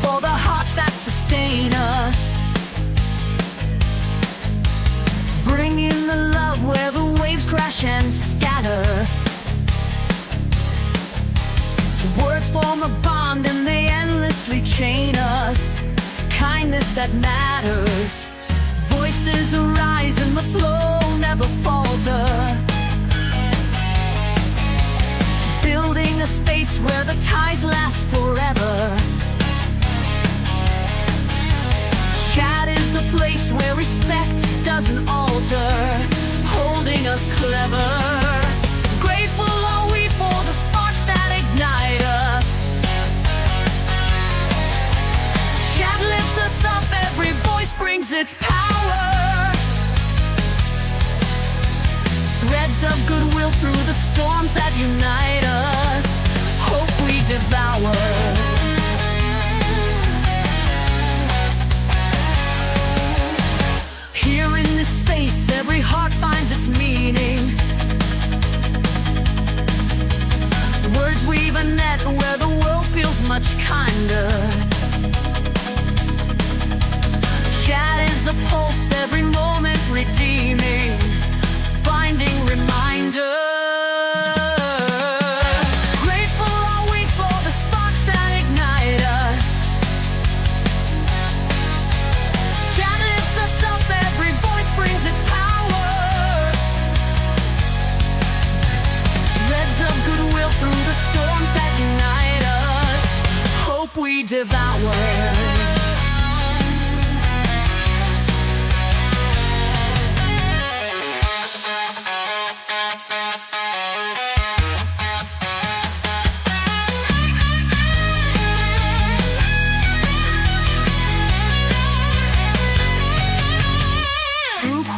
for the hearts that sustain us. Bringing the love where the waves crash and scatter. Words form a bond and they endlessly chain us. Kindness that matters. Voices arise and the flow never falter. Building a space where the ties last forever. Chat is the place where respect doesn't alter, holding us clever. Grateful are we for the sparks that ignite us. Chat lifts us up, every voice brings its power. Threads of goodwill through the storms that unite us. Hope we devour. Here in this space, every heart finds its meaning. Words weave a net where the world feels much kinder. Chat is the pulse, every moment redeeming, binding reminder. Grateful are we for the sparks that ignite us. Chat lifts us up, every voice brings its power. Threads of goodwill through the storms that unite us. Hope we devour.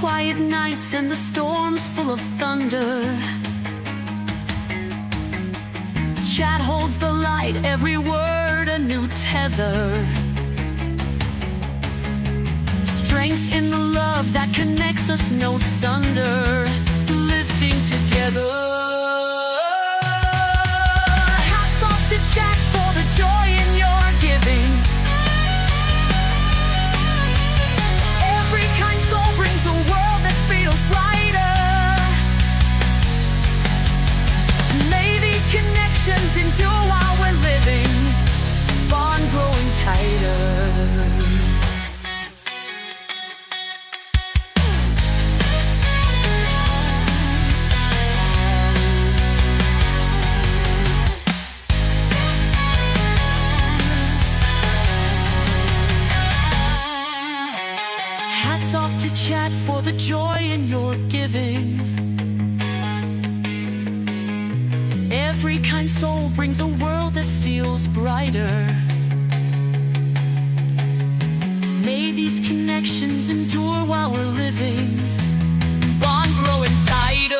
Quiet nights and the storms full of thunder, chat holds the light, every word a new tether. Strength in the love that connects us, no sunder, lifting together. Hats off to chat for the joy in your giving. Every kind soul brings a world that feels brighter. May these connections endure while we're living, bond growing tighter. Hats off to chat for the joy in your giving. Every kind soul brings a world that feels brighter. May these connections endure while we're living, bond growing tighter.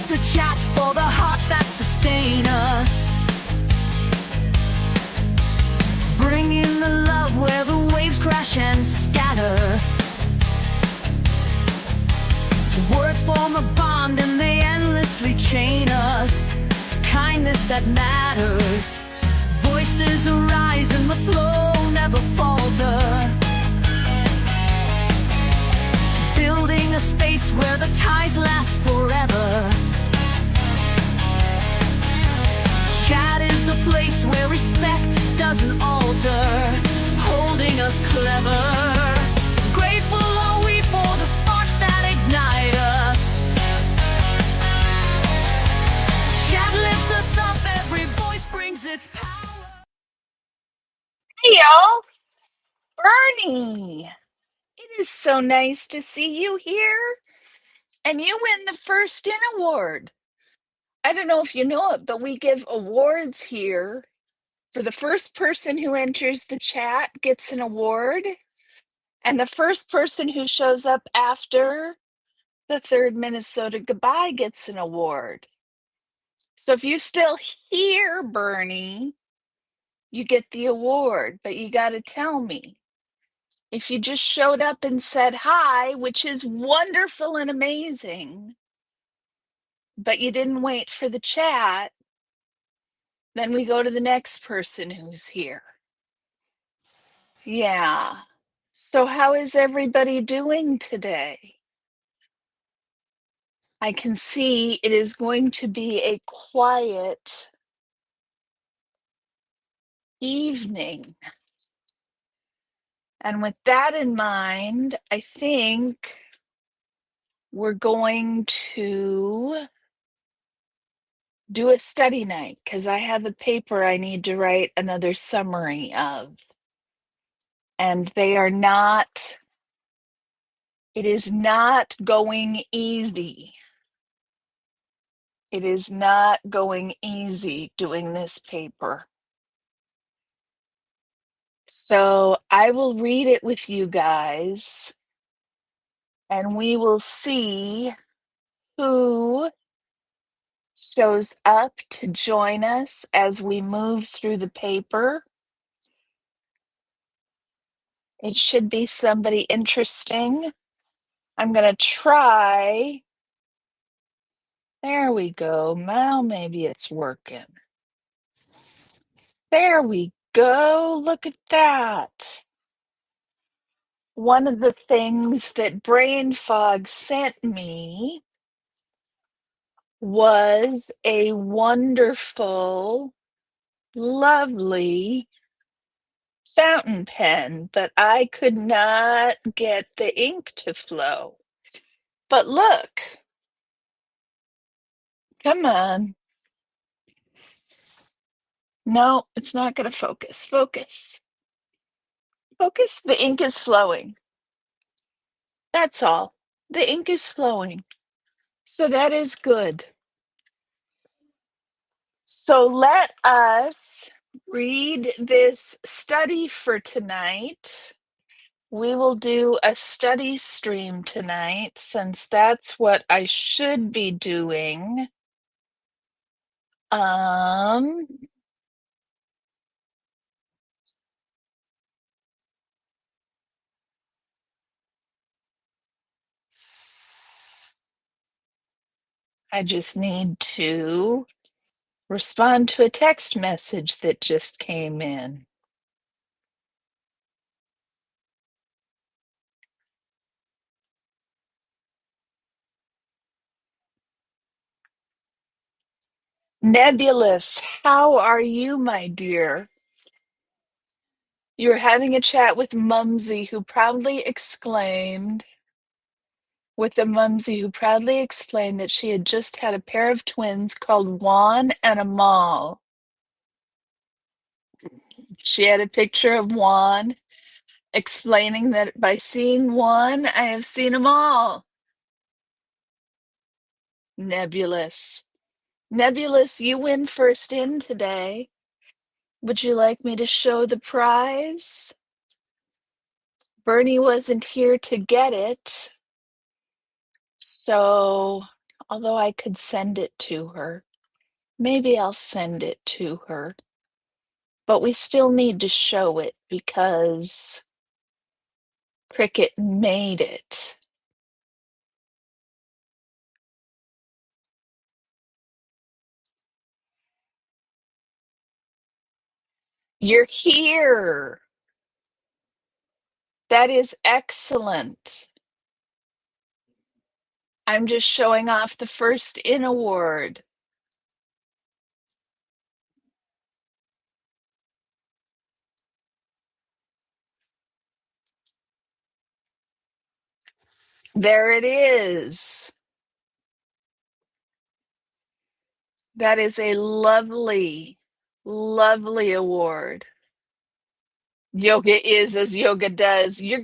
To chat for the hearts that sustain us. Bringing the love where the waves crash and scatter. Words form a bond and they endlessly chain us. Kindness that matters. Voices arise and the flow never falter. Building a space where the ties last forever. Chat is the place where respect doesn't alter, holding us clever. Grateful are we for the sparks that ignite us. Chat lifts us up, every voice brings its power. Hey y'all, Bernie. It is so nice to see you here. And you win the First In award. I don't know if you know it, but we give awards here. For the first person who enters the chat gets an award, and the first person who shows up after the third Minnesota Goodbye gets an award. So if you still hear Bernie, you get the award, but you got to tell me. If you just showed up and said hi, which is wonderful and amazing, but you didn't wait for the chat, then we go to the next person who's here. Yeah. So how is everybody doing today? I can see it is going to be a quiet evening. And with that in mind, I think we're going to do a study night because I have a paper I need to write another summary of. And they are not, it is not going easy. It is not going easy doing this paper. So I will read it with you guys and we will see who shows up to join us as we move through the paper. It should be somebody interesting. I'm going to try. There we go. Now maybe it's working. There we go. Look at that. One of the things that Brain Fog sent me was a wonderful, lovely fountain pen, but I could not get the ink to flow. But look, come on. No, it's not going to focus. Focus. Focus. The ink is flowing. That's all. The ink is flowing. So that is good. So let us read this study for tonight. We will do a study stream tonight since that's what I should be doing. I just need to respond to a text message that just came in. Nebulous, how are you, my dear? You're having a chat with Mumsy, who proudly explained that she had just had a pair of twins called Juan and Amal. She had a picture of Juan, explaining that by seeing one, I have seen them all. Nebulous. Nebulous, you win first in today. Would you like me to show the prize? Bernie wasn't here to get it. So, although I could send it to her, maybe I'll send it to her. But we still need to show it because Cricket made it. You're here. That is excellent. I'm just showing off the first in award. There it is. That is a lovely, lovely award. Yoga is as yoga does. You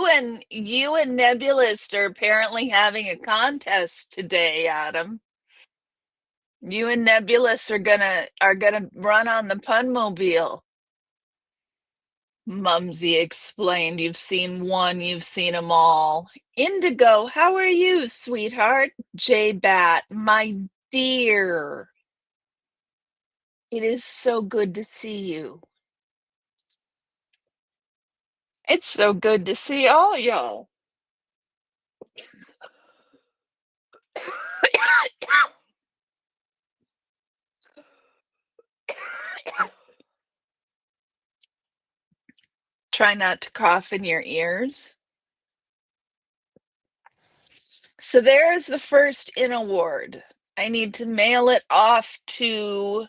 and Nebulous are apparently having a contest today, Adam. You and Nebulous are gonna run on the Punmobile. Mumsy explained, you've seen one, you've seen them all. Indigo, how are you, sweetheart? J Bat, my dear. It is so good to see you. It's so good to see all y'all. Try not to cough in your ears. So there's the first in award. I need to mail it off to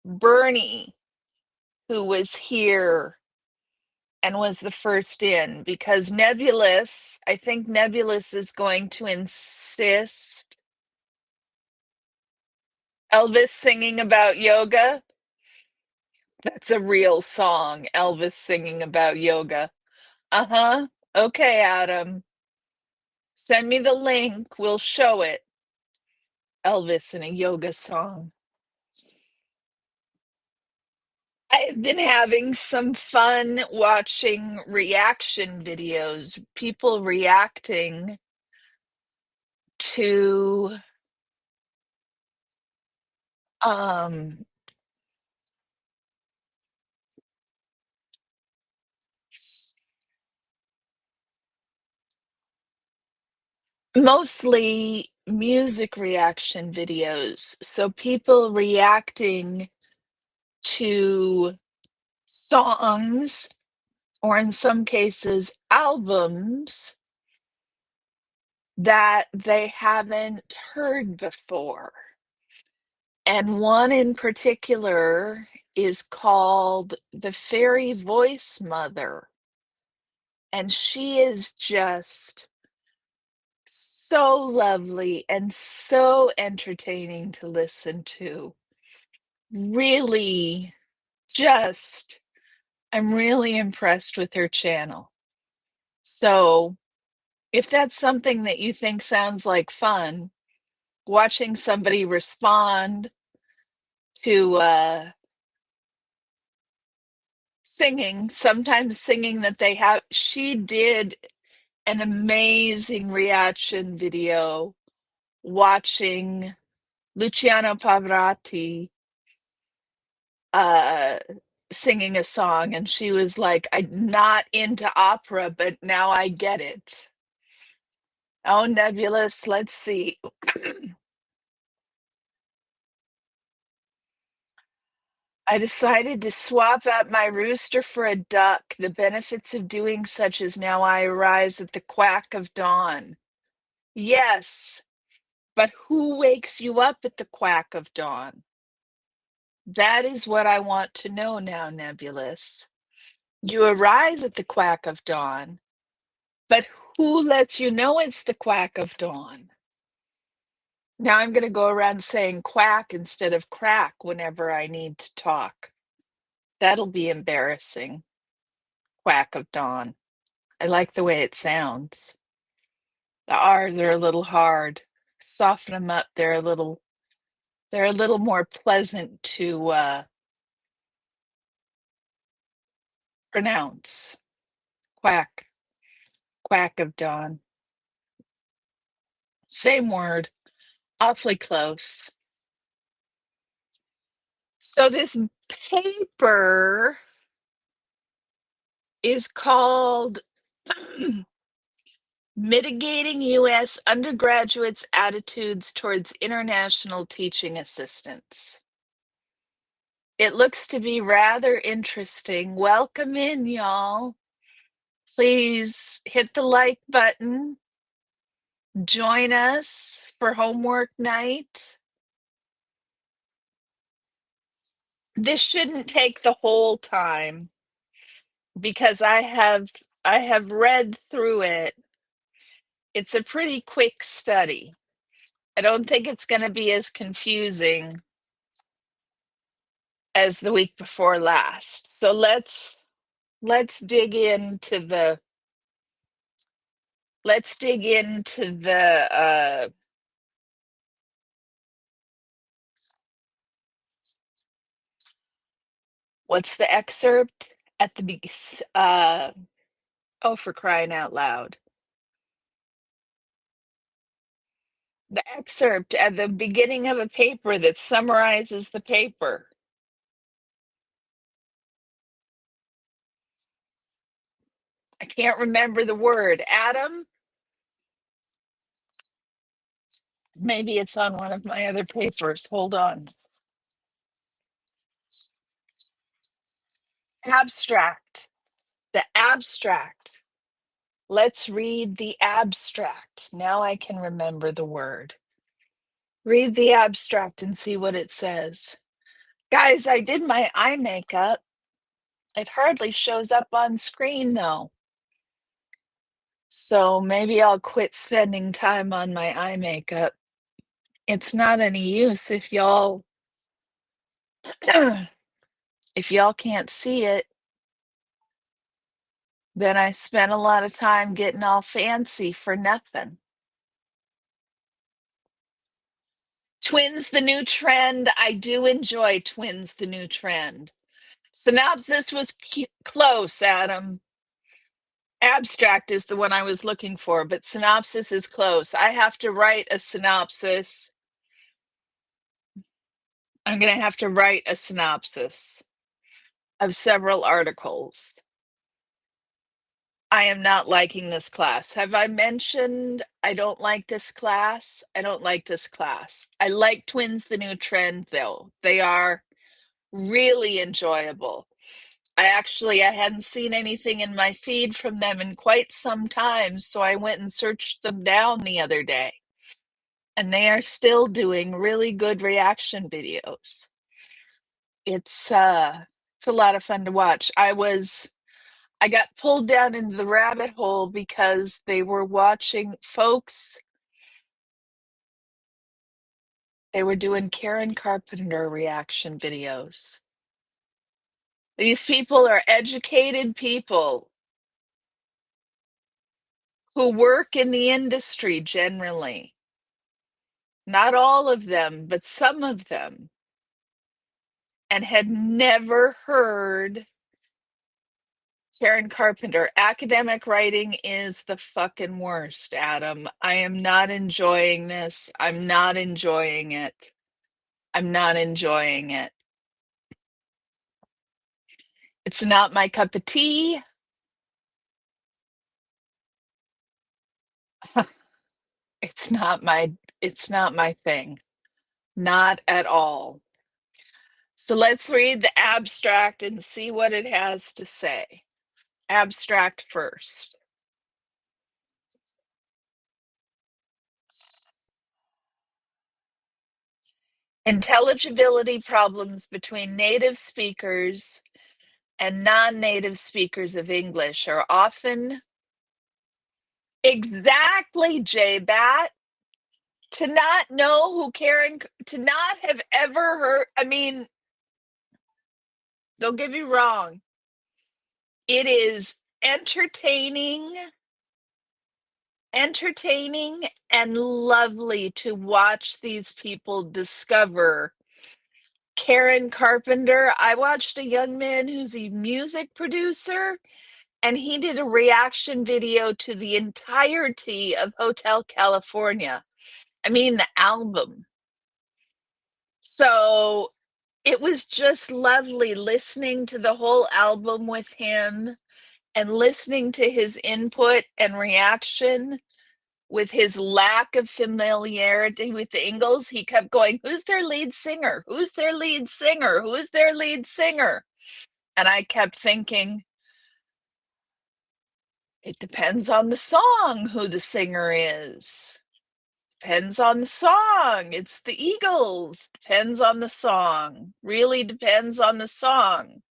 Bernie, who was here and was the first in, because Nebulous, I think Nebulous is going to insist. Elvis singing about yoga. That's a real song, Elvis singing about yoga. Uh-huh. Okay, Adam. Send me the link. We'll show it. Elvis in a yoga song. I've been having some fun watching reaction videos, people reacting to um mostly music reaction videos. So people reacting to songs, or in some cases, albums that they haven't heard before. And one in particular is called The Fairy Voice Mother. And she is just so lovely and so entertaining to listen to. Really, just, I'm really impressed with her channel. So, if that's something that you think sounds like fun, watching somebody respond to singing, sometimes singing that they have, she did an amazing reaction video watching Luciano Pavarotti uh singing a song, and she was like, I'm not into opera, but now I get it. Oh, Nebulous, let's see. I decided to swap out my rooster for a duck. The benefits of doing such as now I arise at the quack of dawn. Yes, but who wakes you up at the quack of dawn? That is what I want to know now, Nebulous. You arise at the quack of dawn, but who lets you know it's the quack of dawn? Now I'm going to go around saying quack instead of crack whenever I need to talk. That'll be embarrassing. Quack of dawn. I like the way it sounds. The R's are a little hard. Soften them up. They're a little more pleasant to pronounce. Quack. Quack of dawn. Same word. Awfully close. So this paper is called Mitigating U.S. Undergraduates' Attitudes Towards International Teaching Assistants. It looks to be rather interesting. Welcome in, y'all. Please hit the like button. Join us for homework night. This shouldn't take the whole time because I have read through it. It's a pretty quick study. I don't think it's going to be as confusing as the week before last. So let's dig into the What's the excerpt at the oh, for crying out loud. The excerpt at the beginning of a paper that summarizes the paper. I can't remember the word. Adam? Maybe it's on one of my other papers. Hold on. Abstract. The abstract. Let's read the abstract. Now I can remember the word. Read the abstract and see what it says. Guys, I did my eye makeup. It hardly shows up on screen though. So maybe I'll quit spending time on my eye makeup. It's not any use if y'all if y'all can't see it, then I spent a lot of time getting all fancy for nothing. Twins the new trend. I do enjoy Twins the new trend. Synopsis was close, Adam. Abstract is the one I was looking for, but synopsis is close. I have to write a synopsis. I'm going to have to write a synopsis of several articles. I am not liking this class. Have I mentioned I don't like this class? I don't like this class. I like Twins the new trend though. They are really enjoyable. I hadn't seen anything in my feed from them in quite some time, so I went and searched them down the other day. And they are still doing really good reaction videos. It's a lot of fun to watch. I got pulled down into the rabbit hole because they were watching folks. They were doing Karen Carpenter reaction videos. These people are educated people who work in the industry generally. Not all of them, but some of them. And had never heard Karen Carpenter. Academic writing is the fucking worst, Adam. I am not enjoying this. I'm not enjoying it. I'm not enjoying it. It's not my cup of tea. It's not my thing. Not at all. So let's read the abstract and see what it has to say. Abstract first. Intelligibility problems between native speakers and non-native speakers of English are often exactly, J-Bat. To not know who to not have ever heard, I mean, don't get me wrong. It is entertaining and lovely to watch these people discover Karen Carpenter. I watched a young man who's a music producer, and he did a reaction video to the entirety of Hotel California. I mean, the album. So it was just lovely listening to the whole album with him and listening to his input and reaction with his lack of familiarity with the Ingles. He kept going, "Who's their lead singer? Who's their lead singer? Who's their lead singer?" And I kept thinking, it depends on the song who the singer is. Depends on the song. It's the Eagles. Depends on the song. Really depends on the song.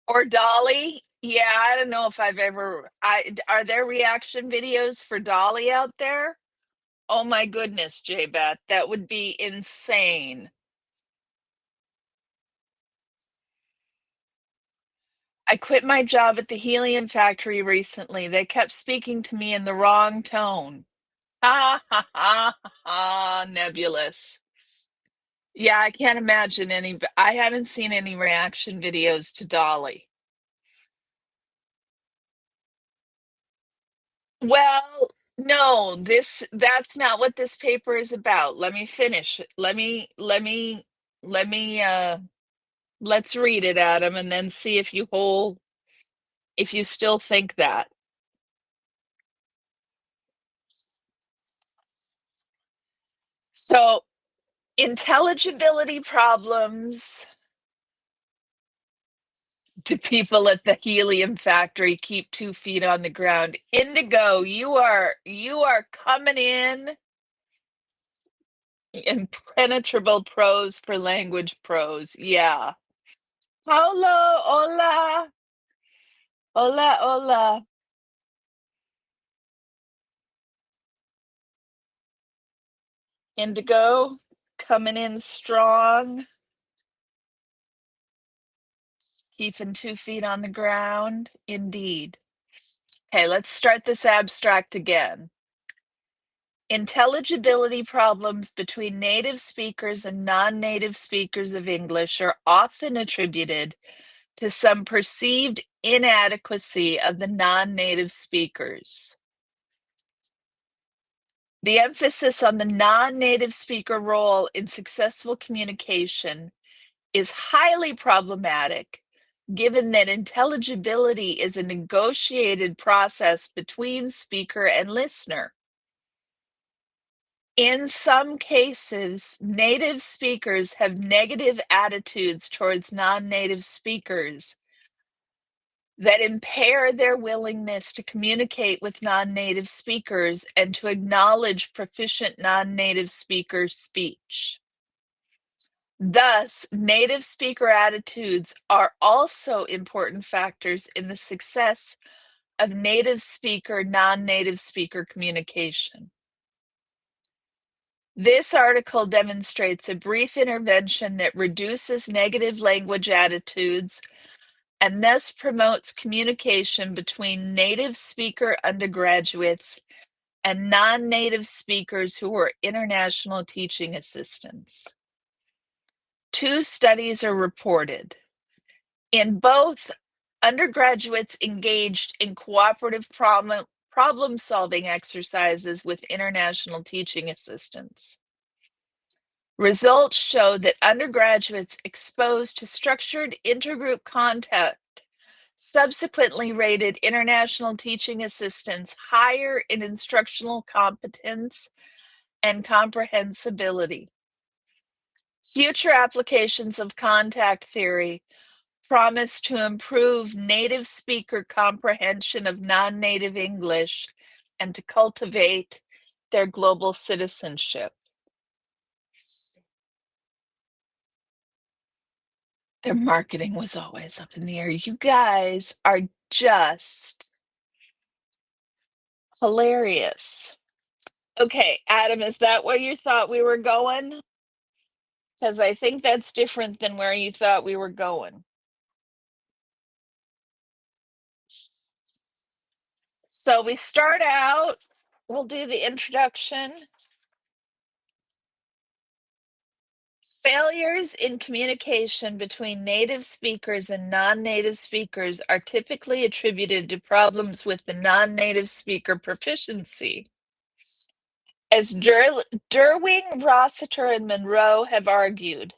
Or Dolly. Yeah, I don't know if I've ever. Are there reaction videos for Dolly out there? Oh my goodness, J-Bet, that would be insane. I quit my job at the helium factory recently. They kept speaking to me in the wrong tone. Ha ha ha ha, nebulous. Yeah, I can't imagine any. I haven't seen any reaction videos to Dolly. Well, no, that's not what this paper is about. Let me finish. Let me let's read it, Adam, and then see if you still think that. So, intelligibility problems. Do people at the helium factory keep 2 feet on the ground? Indigo, you are coming in impenetrable prose for language prose. Yeah. Hello, hola, hola, hola. Indigo, coming in strong, keeping 2 feet on the ground. Indeed. Okay, let's start this abstract again. Intelligibility problems between native speakers and non-native speakers of English are often attributed to some perceived inadequacy of the non-native speakers. The emphasis on the non-native speaker role in successful communication is highly problematic, given that intelligibility is a negotiated process between speaker and listener. In some cases, native speakers have negative attitudes towards non-native speakers that impair their willingness to communicate with non-native speakers and to acknowledge proficient non-native speakers' speech. Thus, native speaker attitudes are also important factors in the success of native speaker, non-native speaker communication. This article demonstrates a brief intervention that reduces negative language attitudes and thus promotes communication between native speaker undergraduates and non-native speakers who are international teaching assistants. 2 studies are reported. In both, undergraduates engaged in cooperative problem-solving exercises with international teaching assistants. Results show that undergraduates exposed to structured intergroup contact subsequently rated international teaching assistants higher in instructional competence and comprehensibility. Future applications of contact theory promise to improve native speaker comprehension of non-native English and to cultivate their global citizenship. Their marketing was always up in the air. You guys are just hilarious. Okay, Adam, is that where you thought we were going? Because I think that's different than where you thought we were going. So we start out, we'll do the introduction. Failures in communication between native speakers and non-native speakers are typically attributed to problems with the non-native speaker proficiency. As Derwing, Rossiter, and Monroe have argued,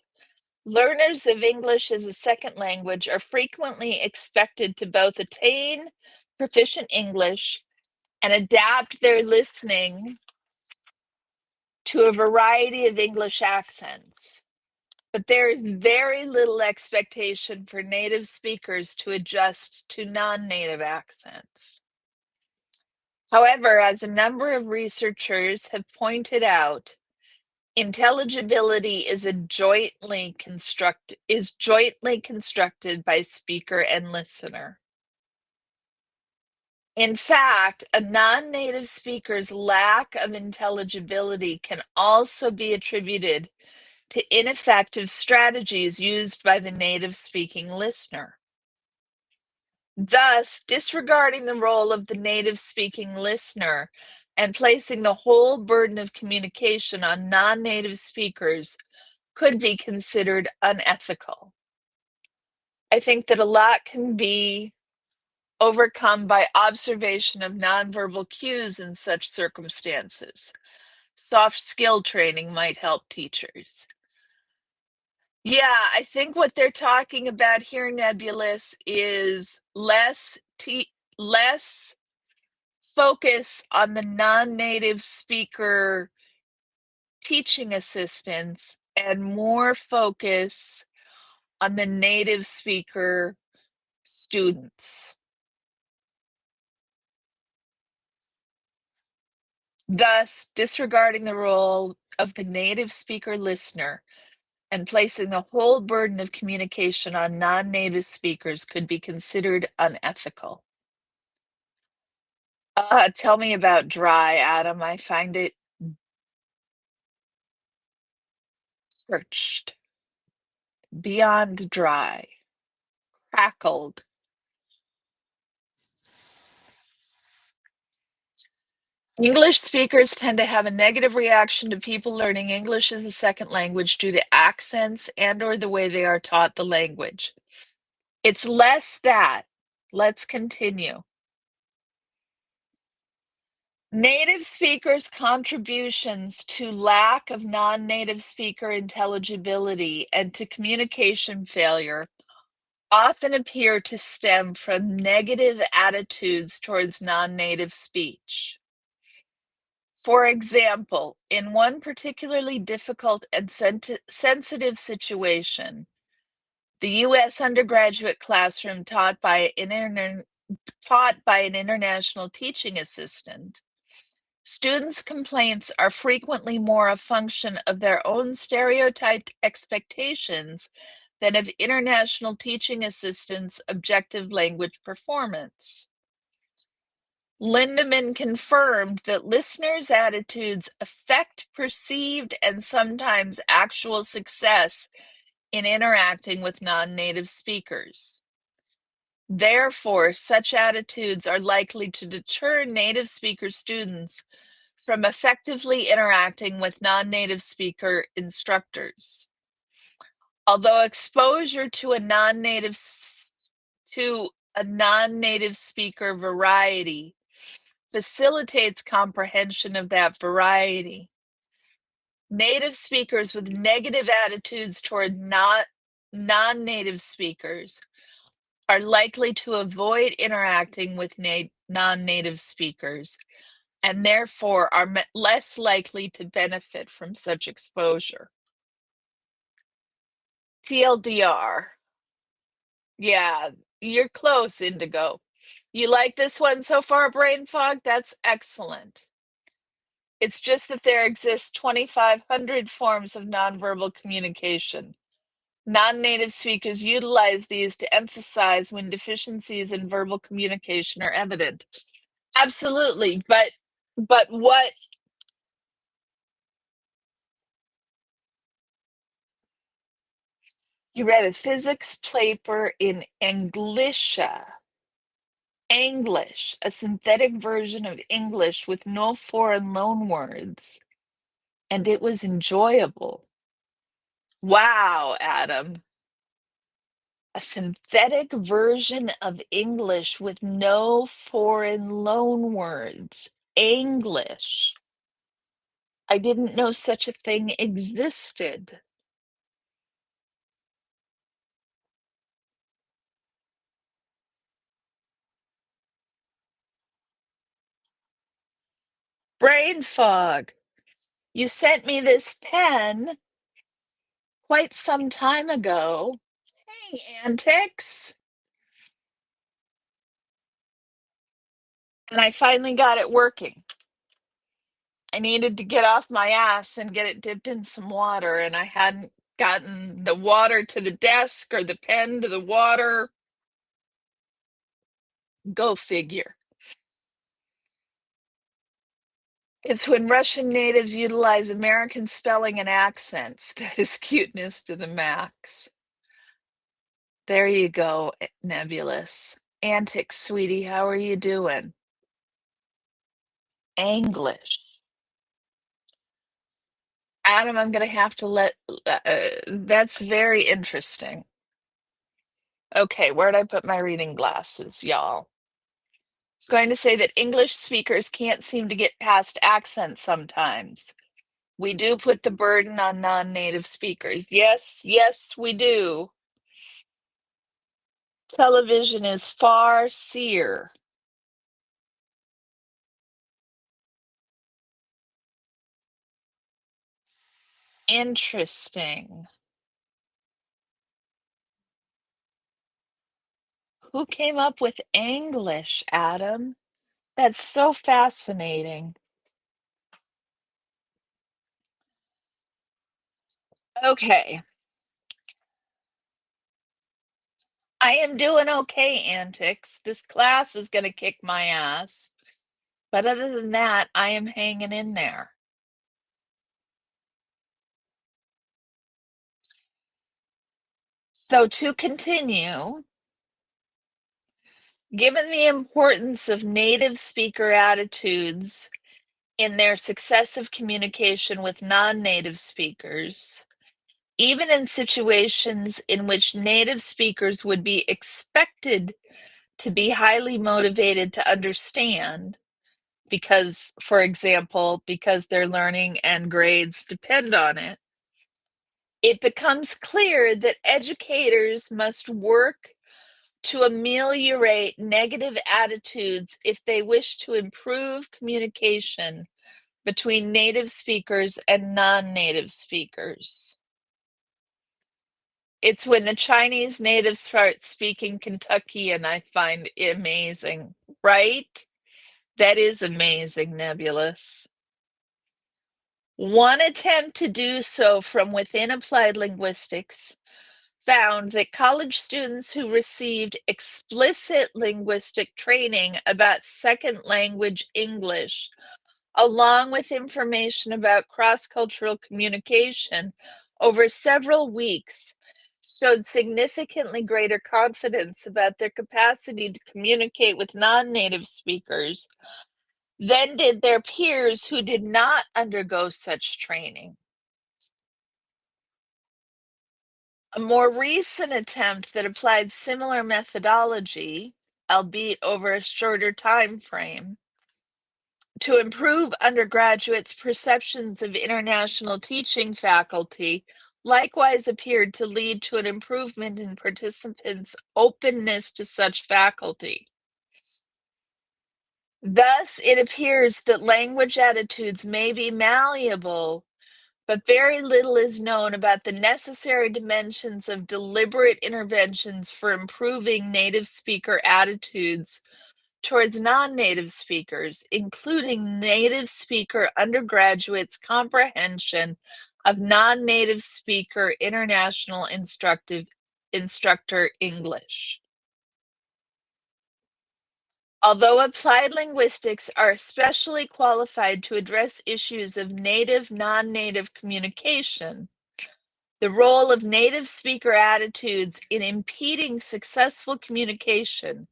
learners of English as a second language are frequently expected to both attain proficient English and adapt their listening to a variety of English accents. But there is very little expectation for native speakers to adjust to non-native accents. However, as a number of researchers have pointed out, intelligibility is jointly constructed by speaker and listener. In fact, a non-native speaker's lack of intelligibility can also be attributed to ineffective strategies used by the native speaking listener. Thus, disregarding the role of the native speaking listener and placing the whole burden of communication on non-native speakers could be considered unethical. I think that a lot can be overcome by observation of nonverbal cues in such circumstances. Soft skill training might help teachers. Yeah, I think what they're talking about here, Nebulous, is less focus on the non-native speaker teaching assistants and more focus on the native speaker students. Thus, disregarding the role of the native speaker listener and placing the whole burden of communication on non-native speakers could be considered unethical. Tell me about dry, Adam. I find it parched, beyond dry, crackled. English speakers tend to have a negative reaction to people learning English as a second language due to accents and/or the way they are taught the language. It's less that. Let's continue. Native speakers' contributions to lack of non-native speaker intelligibility and to communication failure often appear to stem from negative attitudes towards non-native speech. For example, in one particularly difficult and sensitive situation, the U.S. undergraduate classroom taught by an international teaching assistant, students' complaints are frequently more a function of their own stereotyped expectations than of international teaching assistants' objective language performance. Lindemann confirmed that listeners' attitudes affect perceived and sometimes actual success in interacting with non-native speakers. Therefore, such attitudes are likely to deter native speaker students from effectively interacting with non-native speaker instructors. Although exposure to a non-native speaker variety facilitates comprehension of that variety, native speakers with negative attitudes toward non-native speakers are likely to avoid interacting with non-native speakers and therefore are less likely to benefit from such exposure. TLDR. Yeah, you're close, Indigo. You like this one so far, Brain Fog? That's excellent. It's just that there exist 2,500 forms of nonverbal communication. Non-native speakers utilize these to emphasize when deficiencies in verbal communication are evident. Absolutely, but what you read a physics paper in Englisha. English, a synthetic version of English with no foreign loanwords, and it was enjoyable. Wow, Adam. A synthetic version of English with no foreign loanwords. English. I didn't know such a thing existed. Brain fog. You sent me this pen quite some time ago. Hey, Antics. And I finally got it working. I needed to get off my ass and get it dipped in some water, and I hadn't gotten the water to the desk or the pen to the water. Go figure. It's when Russian natives utilize American spelling and accents that is cuteness to the max. There you go, Nebulous. Antics, sweetie, how are you doing? English. Adam, I'm going to have to that's very interesting. Okay, where'd I put my reading glasses, y'all? It's going to say that English speakers can't seem to get past accents sometimes. We do put the burden on non-native speakers. Yes, yes, we do. Television is far seer. Interesting. Who came up with English, Adam? That's so fascinating. Okay. I am doing okay, Antics. This class is going to kick my ass. But other than that, I am hanging in there. So to continue, given the importance of native speaker attitudes in their successive communication with non-native speakers, even in situations in which native speakers would be expected to be highly motivated to understand, because, for example, because their learning and grades depend on it, it becomes clear that educators must work to ameliorate negative attitudes if they wish to improve communication between native speakers and non-native speakers. It's when the Chinese natives start speaking Kentuckian I find it amazing, right? That is amazing, Nebulous. One attempt to do so from within applied linguistics found that college students who received explicit linguistic training about second language English, along with information about cross-cultural communication over several weeks, showed significantly greater confidence about their capacity to communicate with non-native speakers than did their peers who did not undergo such training. A more recent attempt that applied similar methodology, albeit over a shorter time frame, to improve undergraduates' perceptions of international teaching faculty likewise appeared to lead to an improvement in participants' openness to such faculty. Thus, it appears that language attitudes may be malleable, but very little is known about the necessary dimensions of deliberate interventions for improving native speaker attitudes towards non-native speakers, including native speaker undergraduates' comprehension of non-native speaker international instructor English. Although applied linguistics are especially qualified to address issues of native non-native communication, the role of native speaker attitudes in impeding successful communication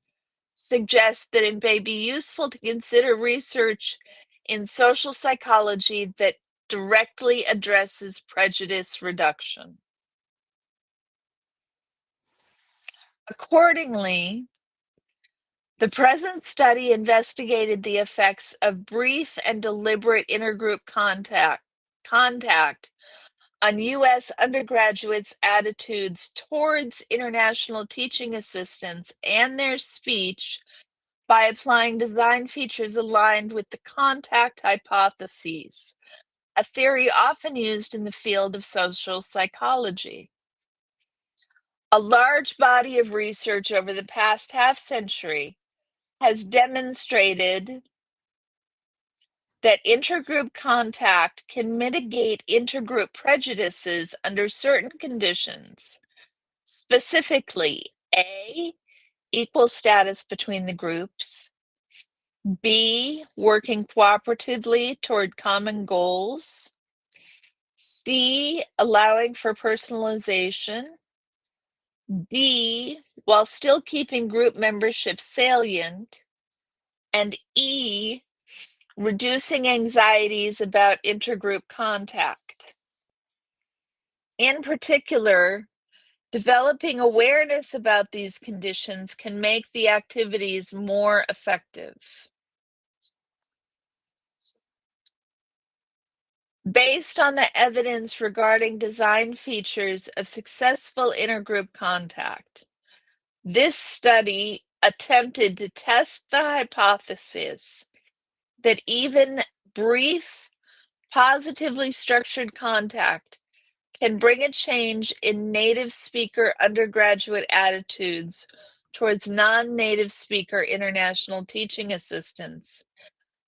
suggests that it may be useful to consider research in social psychology that directly addresses prejudice reduction. Accordingly, the present study investigated the effects of brief and deliberate intergroup contact on U.S. undergraduates' attitudes towards international teaching assistants and their speech by applying design features aligned with the contact hypotheses, a theory often used in the field of social psychology. A large body of research over the past half-century has demonstrated that intergroup contact can mitigate intergroup prejudices under certain conditions, specifically A, equal status between the groups, B, working cooperatively toward common goals, C, allowing for personalization, D, while still keeping group membership salient, and E, reducing anxieties about intergroup contact. In particular, developing awareness about these conditions can make the activities more effective. Based on the evidence regarding design features of successful intergroup contact, this study attempted to test the hypothesis that even brief, positively structured contact can bring a change in native speaker undergraduate attitudes towards non-native speaker international teaching assistants,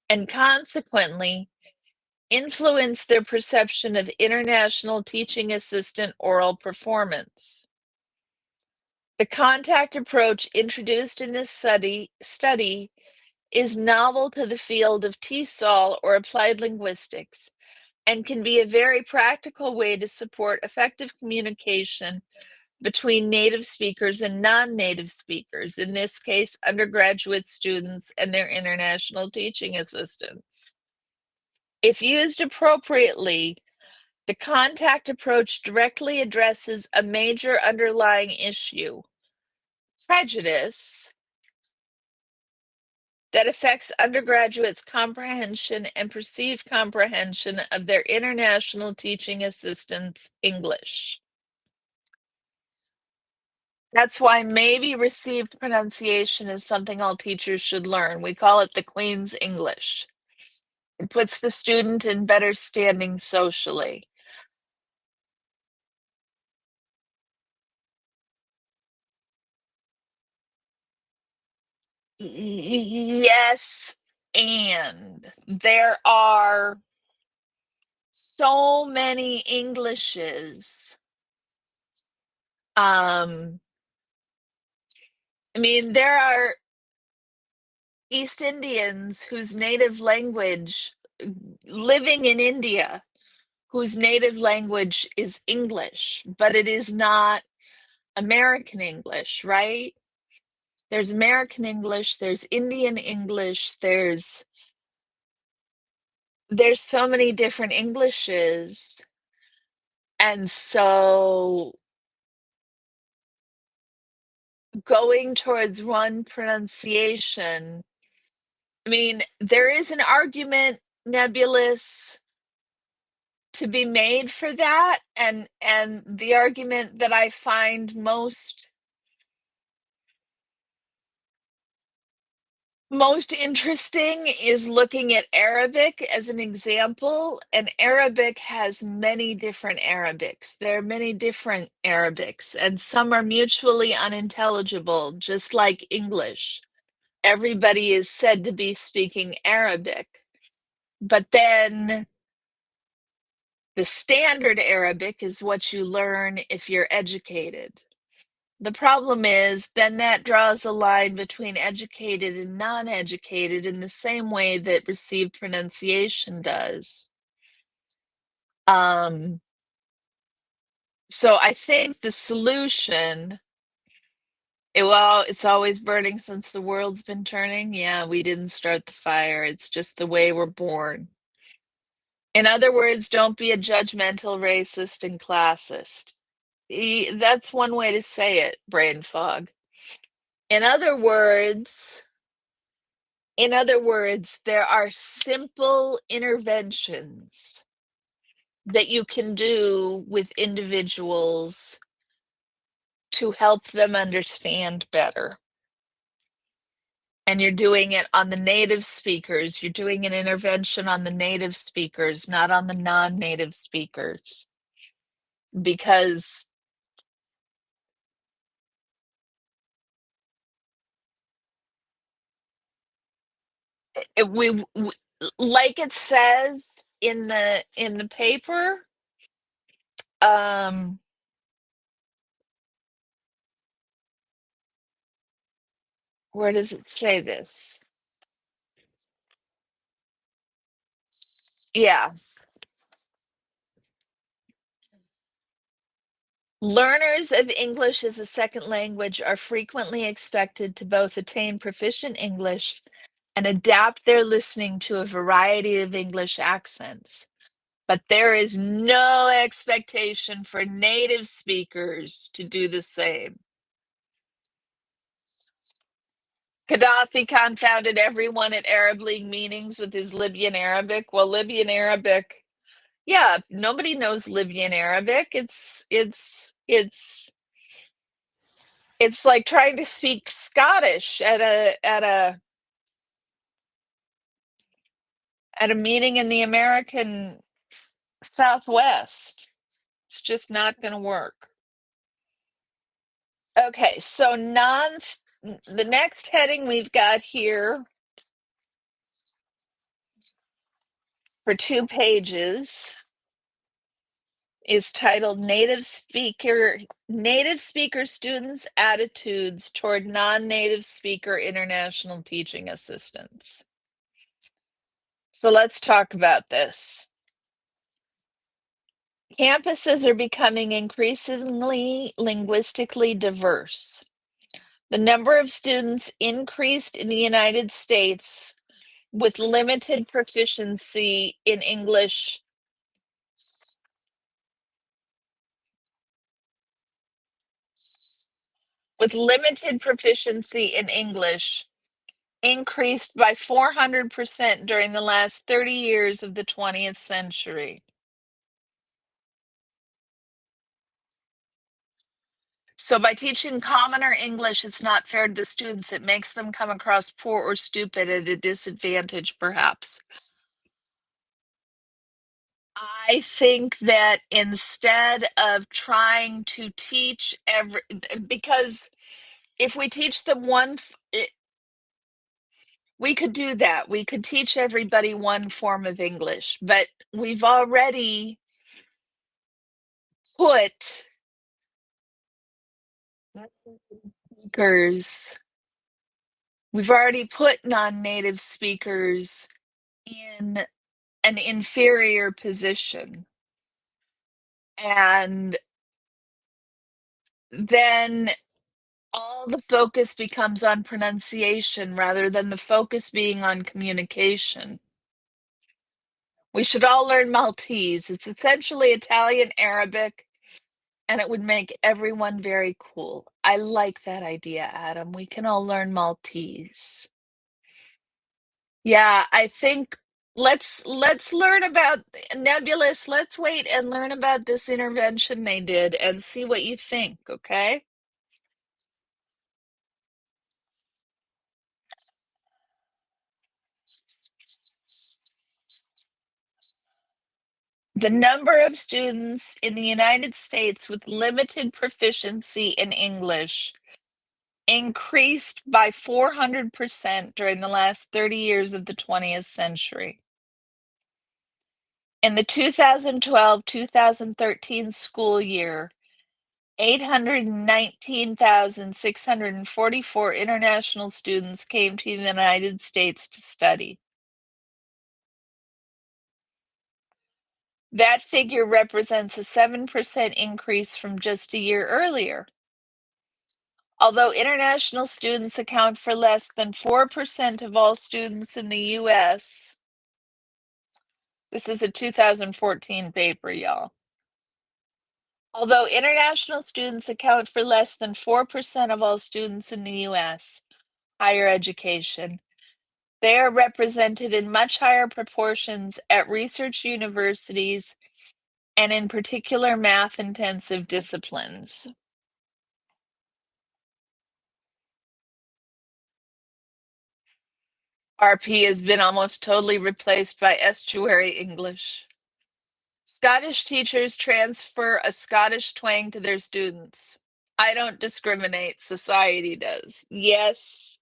and consequently influence their perception of international teaching assistant oral performance. The contact approach introduced in this study is novel to the field of TESOL or applied linguistics and can be a very practical way to support effective communication between native speakers and non-native speakers, in this case, undergraduate students and their international teaching assistants. If used appropriately, the contact approach directly addresses a major underlying issue, prejudice, that affects undergraduates' comprehension and perceived comprehension of their international teaching assistants' English. That's why maybe received pronunciation is something all teachers should learn. We call it the Queen's English. It puts the student in better standing socially. Yes, and there are so many Englishes. I mean, there are East Indians whose native language, living in India, whose native language is English, but it is not American English, right? There's American English, there's Indian English, there's so many different Englishes. And so going towards one pronunciation, I mean, there is an argument, Nebulous, to be made for that, and the argument that I find most interesting is looking at Arabic as an example, and Arabic has many different Arabics. There are many different Arabics, and some are mutually unintelligible, just like English. Everybody is said to be speaking Arabic, but then the standard Arabic is what you learn if you're educated. The problem is, then that draws a line between educated and non-educated in the same way that received pronunciation does. So I think the solution, well, it's always burning since the world's been turning. Yeah, we didn't start the fire. It's just the way we're born. In other words, don't be a judgmental, racist, and classist. That's one way to say it, brain fog. In other words, there are simple interventions that you can do with individuals to help them understand better. And you're doing it on the native speakers. You're doing an intervention on the native speakers, not on the non-native speakers. Because we like it says in the paper, where does it say this? Yeah. Learners of English as a second language are frequently expected to both attain proficient English and adapt their listening to a variety of English accents. But there is no expectation for native speakers to do the same. Gaddafi confounded everyone at Arab League meetings with his Libyan Arabic. Well, Libyan Arabic, yeah, nobody knows Libyan Arabic. It's like trying to speak Scottish at a meeting in the American Southwest. It's just not going to work. Okay, so the next heading we've got here for 2 pages is titled Native Speaker Students' Attitudes Toward Non-Native Speaker International Teaching Assistants. So let's talk about this. Campuses are becoming increasingly linguistically diverse. The number of students increased in the United States with limited proficiency in English increased by 400% during the last 30 years of the 20th century. So by teaching commoner English, it's not fair to the students. It makes them come across poor or stupid at a disadvantage, perhaps. I think that instead of trying to teach because if we teach them we could do that. We could teach everybody one form of English, but we've already put speakers, we've already put non-native speakers in an inferior position. And then all the focus becomes on pronunciation rather than the focus being on communication. We should all learn Maltese. It's essentially Italian Arabic, and it would make everyone very cool. I like that idea, Adam. We can all learn Maltese. Yeah, I think let's learn about Nebulous. Let's wait and learn about this intervention they did and see what you think, okay? The number of students in the United States with limited proficiency in English increased by 400% during the last 30 years of the 20th century. In the 2012-2013 school year, 819,644 international students came to the United States to study. That figure represents a 7% increase from just a year earlier. Although international students account for less than 4% of all students in the US, this is a 2014 paper, y'all. Although international students account for less than 4% of all students in the US, higher education, they are represented in much higher proportions at research universities and in particular math-intensive disciplines. RP has been almost totally replaced by estuary English. Scottish teachers transfer a Scottish twang to their students. I don't discriminate, society does. Yes.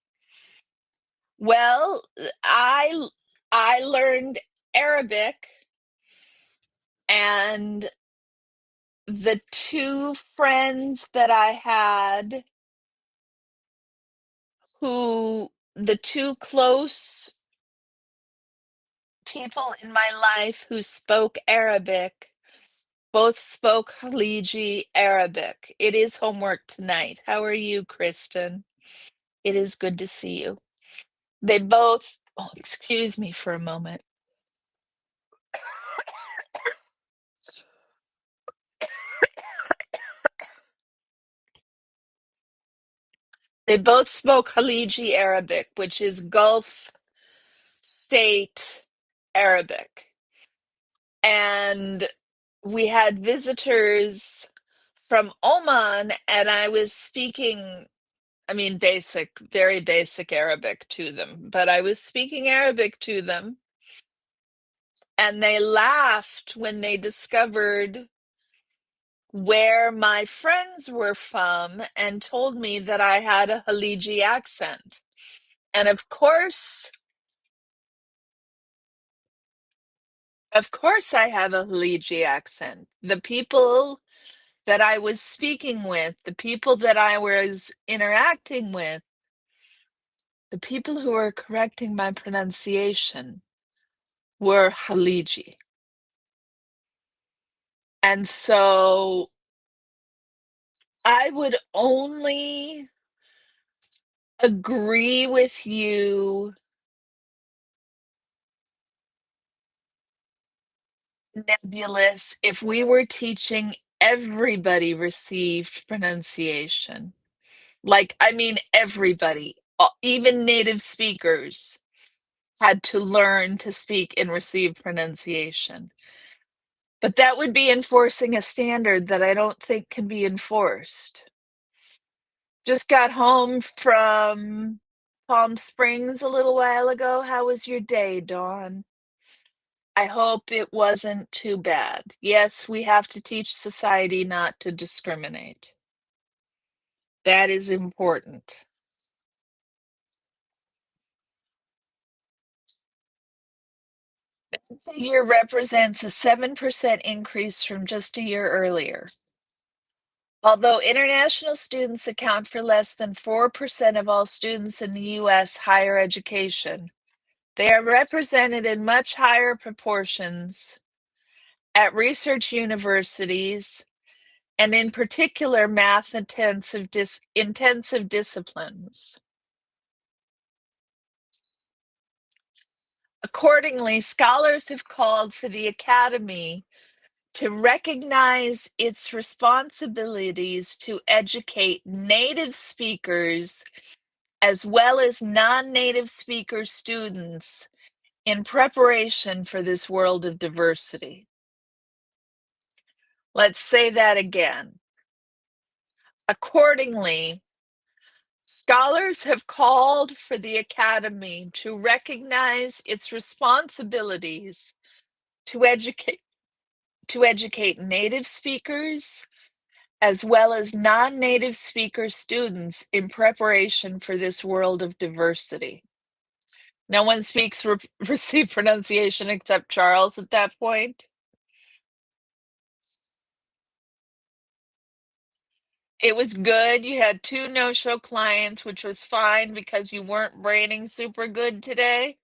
Well, I learned Arabic, and the 2 friends that I had the 2 close people in my life who spoke Arabic both spoke Khaliji Arabic. It is homework tonight. How are you, Kristen? It is good to see you. They both, oh, excuse me for a moment. They both spoke Khaliji Arabic, which is Gulf state Arabic. And we had visitors from Oman, and I was speaking, I mean, basic, very basic Arabic to them, but I was speaking Arabic to them, and they laughed when they discovered where my friends were from and told me that I had a Khaliji accent. And of course I have a Khaliji accent. The people that I was speaking with, the people that I was interacting with, the people who were correcting my pronunciation were Khaliji. And so I would only agree with you, Nebulous, if we were teaching everybody received pronunciation. Like, I mean, everybody, even native speakers, had to learn to speak in received pronunciation. But that would be enforcing a standard that I don't think can be enforced. Just got home from Palm Springs a little while ago. How was your day, Dawn? I hope it wasn't too bad. Yes, we have to teach society not to discriminate. That is important. The year represents a 7% increase from just a year earlier. Although international students account for less than 4% of all students in the U.S. higher education, they are represented in much higher proportions at research universities and in particular math intensive disciplines. Accordingly, scholars have called for the Academy to recognize its responsibilities to educate native speakers as well as non-native speaker students in preparation for this world of diversity. Let's say that again. Accordingly, scholars have called for the Academy to recognize its responsibilities to educate native speakers as well as non-native speaker students in preparation for this world of diversity. No one speaks received pronunciation except Charles at that point. It was good. You had 2 no-show clients, which was fine because you weren't braining super good today.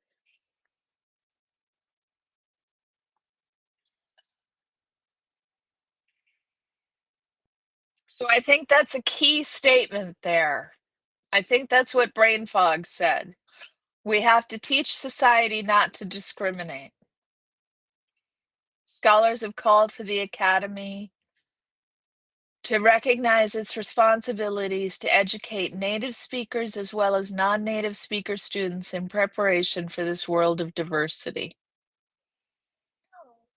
So I think that's a key statement there. I think that's what Brain Fog said. We have to teach society not to discriminate. Scholars have called for the Academy to recognize its responsibilities to educate native speakers as well as non-native speaker students in preparation for this world of diversity.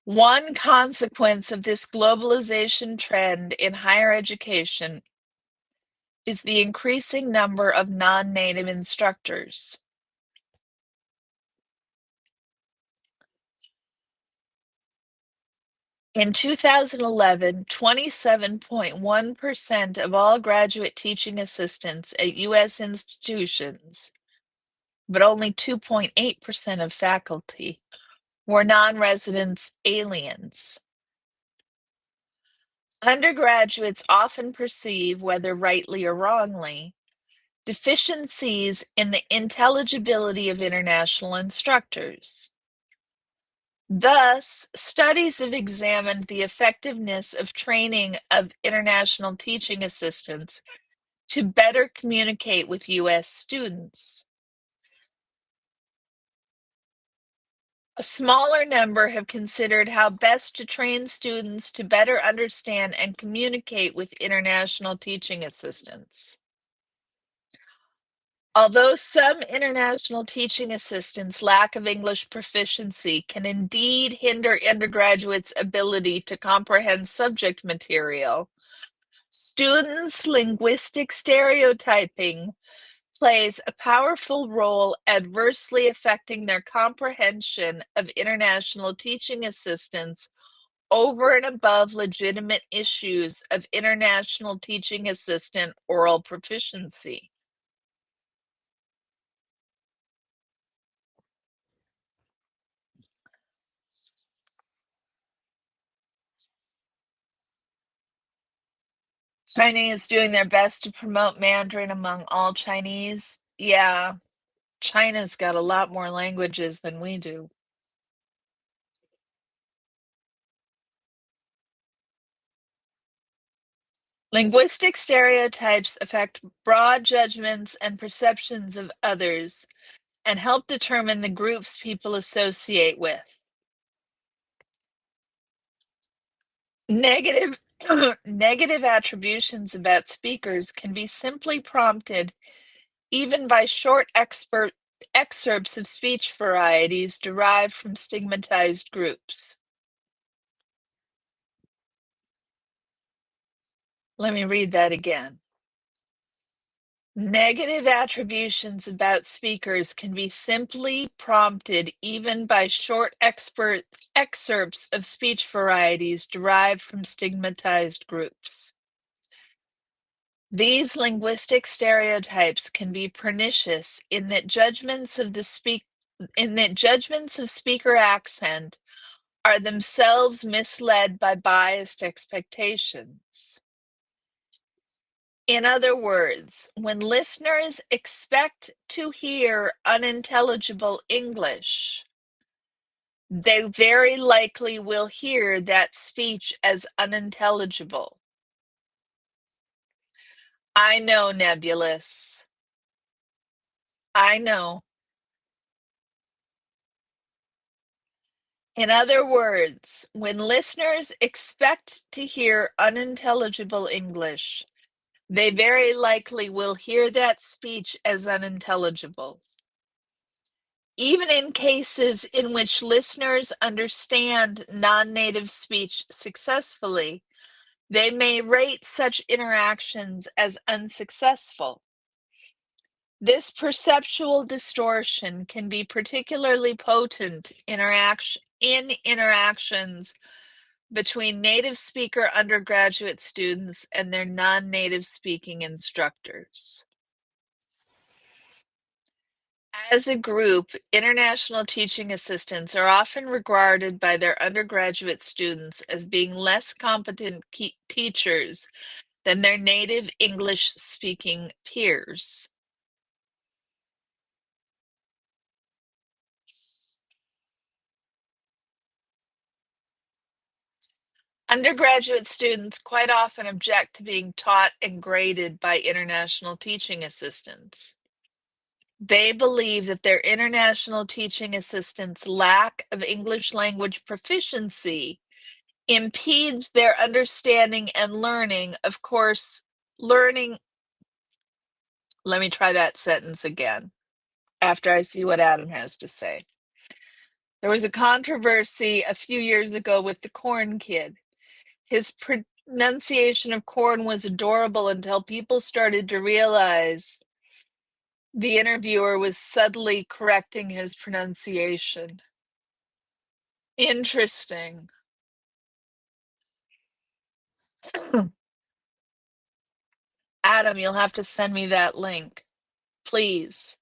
One consequence of this globalization trend in higher education is the increasing number of non-native instructors. In 2011, 27.1% of all graduate teaching assistants at U.S. institutions, but only 2.8% of faculty, were non-residents aliens. Undergraduates often perceive, whether rightly or wrongly, deficiencies in the intelligibility of international instructors. Thus, studies have examined the effectiveness of training of international teaching assistants to better communicate with U.S. students. A smaller number have considered how best to train students to better understand and communicate with international teaching assistants. Although some international teaching assistants' lack of English proficiency can indeed hinder undergraduates' ability to comprehend subject material, students' linguistic stereotyping plays a powerful role adversely affecting their comprehension of international teaching assistants over and above legitimate issues of international teaching assistant oral proficiency. Chinese doing their best to promote Mandarin among all Chinese. Yeah, China's got a lot more languages than we do. Linguistic stereotypes affect broad judgments and perceptions of others and help determine the groups people associate with. Negative negative attributions about speakers can be simply prompted even by short excerpts of speech varieties derived from stigmatized groups. Let me read that again. Negative attributions about speakers can be simply prompted even by short excerpts of speech varieties derived from stigmatized groups. These linguistic stereotypes can be pernicious in that judgments of speaker accent are themselves misled by biased expectations. In other words, when listeners expect to hear unintelligible English, they very likely will hear that speech as unintelligible. I know, Nebulous. I know. In other words, when listeners expect to hear unintelligible English, they very likely will hear that speech as unintelligible. Even in cases in which listeners understand non-native speech successfully, they may rate such interactions as unsuccessful. This perceptual distortion can be particularly potent in interactions between native speaker undergraduate students and their non-native speaking instructors. As a group, international teaching assistants are often regarded by their undergraduate students as being less competent teachers than their native English-speaking peers. Undergraduate students quite often object to being taught and graded by international teaching assistants. They believe that their international teaching assistants' lack of English language proficiency impedes their understanding and learning. Of course, learning. Let me try that sentence again after I see what Adam has to say. There was a controversy a few years ago with the corn kid. His pronunciation of corn was adorable until people started to realize the interviewer was subtly correcting his pronunciation. Interesting. Adam, you'll have to send me that link, please.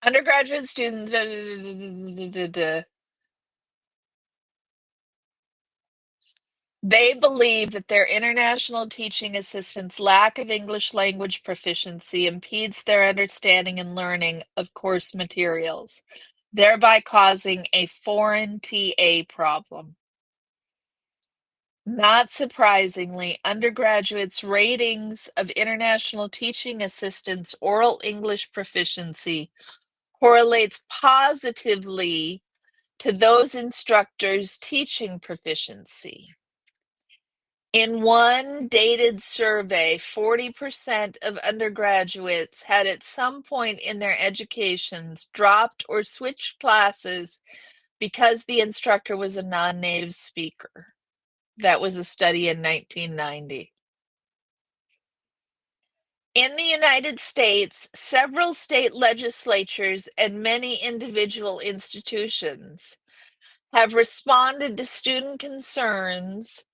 Undergraduate students. They believe that their international teaching assistants' lack of English language proficiency impedes their understanding and learning of course materials, thereby causing a foreign TA problem. Not surprisingly, undergraduates' ratings of international teaching assistants' oral English proficiency correlates positively to those instructors' teaching proficiency. In one dated survey, 40% of undergraduates had at some point in their educations dropped or switched classes because the instructor was a non-native speaker. That was a study in 1990. In the United States, several state legislatures and many individual institutions have responded to student concerns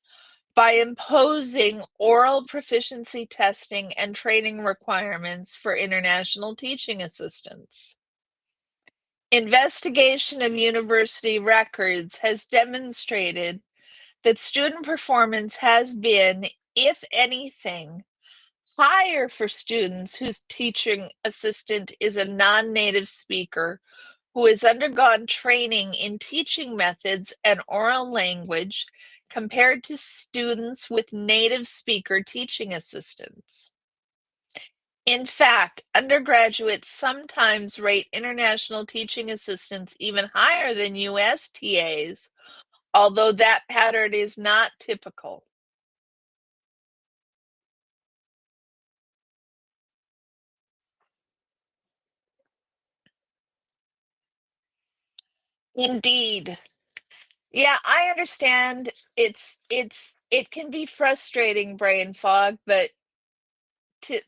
by imposing oral proficiency testing and training requirements for international teaching assistants. Investigation of university records has demonstrated that student performance has been, if anything, higher for students whose teaching assistant is a non-native speaker who has undergone training in teaching methods and oral language compared to students with native speaker teaching assistants. In fact, undergraduates sometimes rate international teaching assistants even higher than US TAs, although that pattern is not typical. Indeed. Yeah, I understand it can be frustrating brain fog, but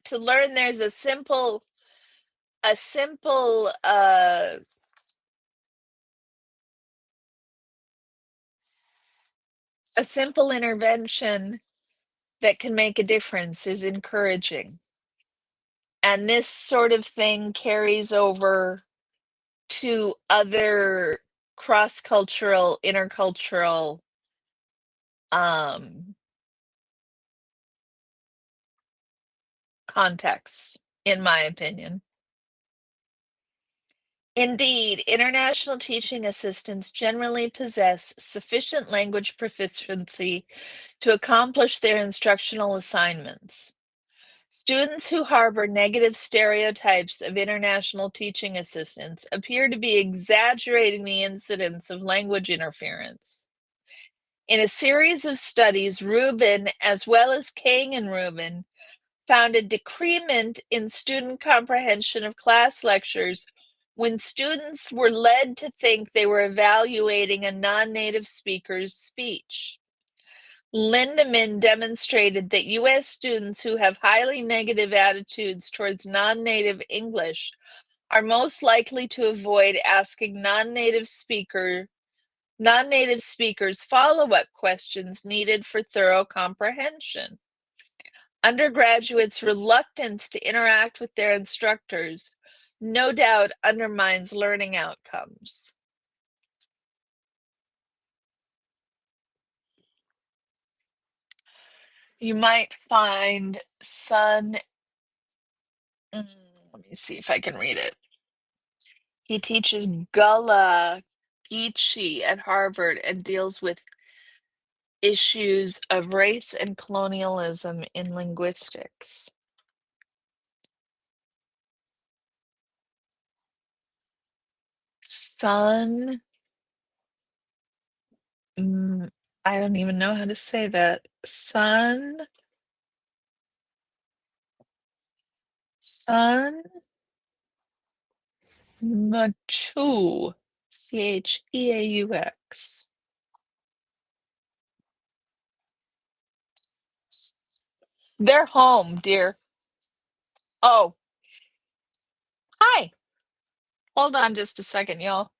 to learn there's a simple a simple intervention that can make a difference is encouraging. And this sort of thing carries over to other cross-cultural, intercultural um contexts, in my opinion. Indeed, international teaching assistants generally possess sufficient language proficiency to accomplish their instructional assignments. Students who harbor negative stereotypes of international teaching assistants appear to be exaggerating the incidence of language interference. In a series of studies, Rubin, as well as Kang and Rubin, found a decrement in student comprehension of class lectures when students were led to think they were evaluating a non-native speaker's speech. Lindemann demonstrated that US students who have highly negative attitudes towards non-native English are most likely to avoid asking non-native speakers follow-up questions needed for thorough comprehension. Undergraduates' reluctance to interact with their instructors no doubt undermines learning outcomes. You might find mm, let me see if I can read it. He teaches Gullah Geechee at Harvard and deals with issues of race and colonialism in linguistics. Sun, mm, I don't even know how to say that. Sun Machu, Cheaux. They're home, dear. Oh, hi. Hold on just a second, y'all.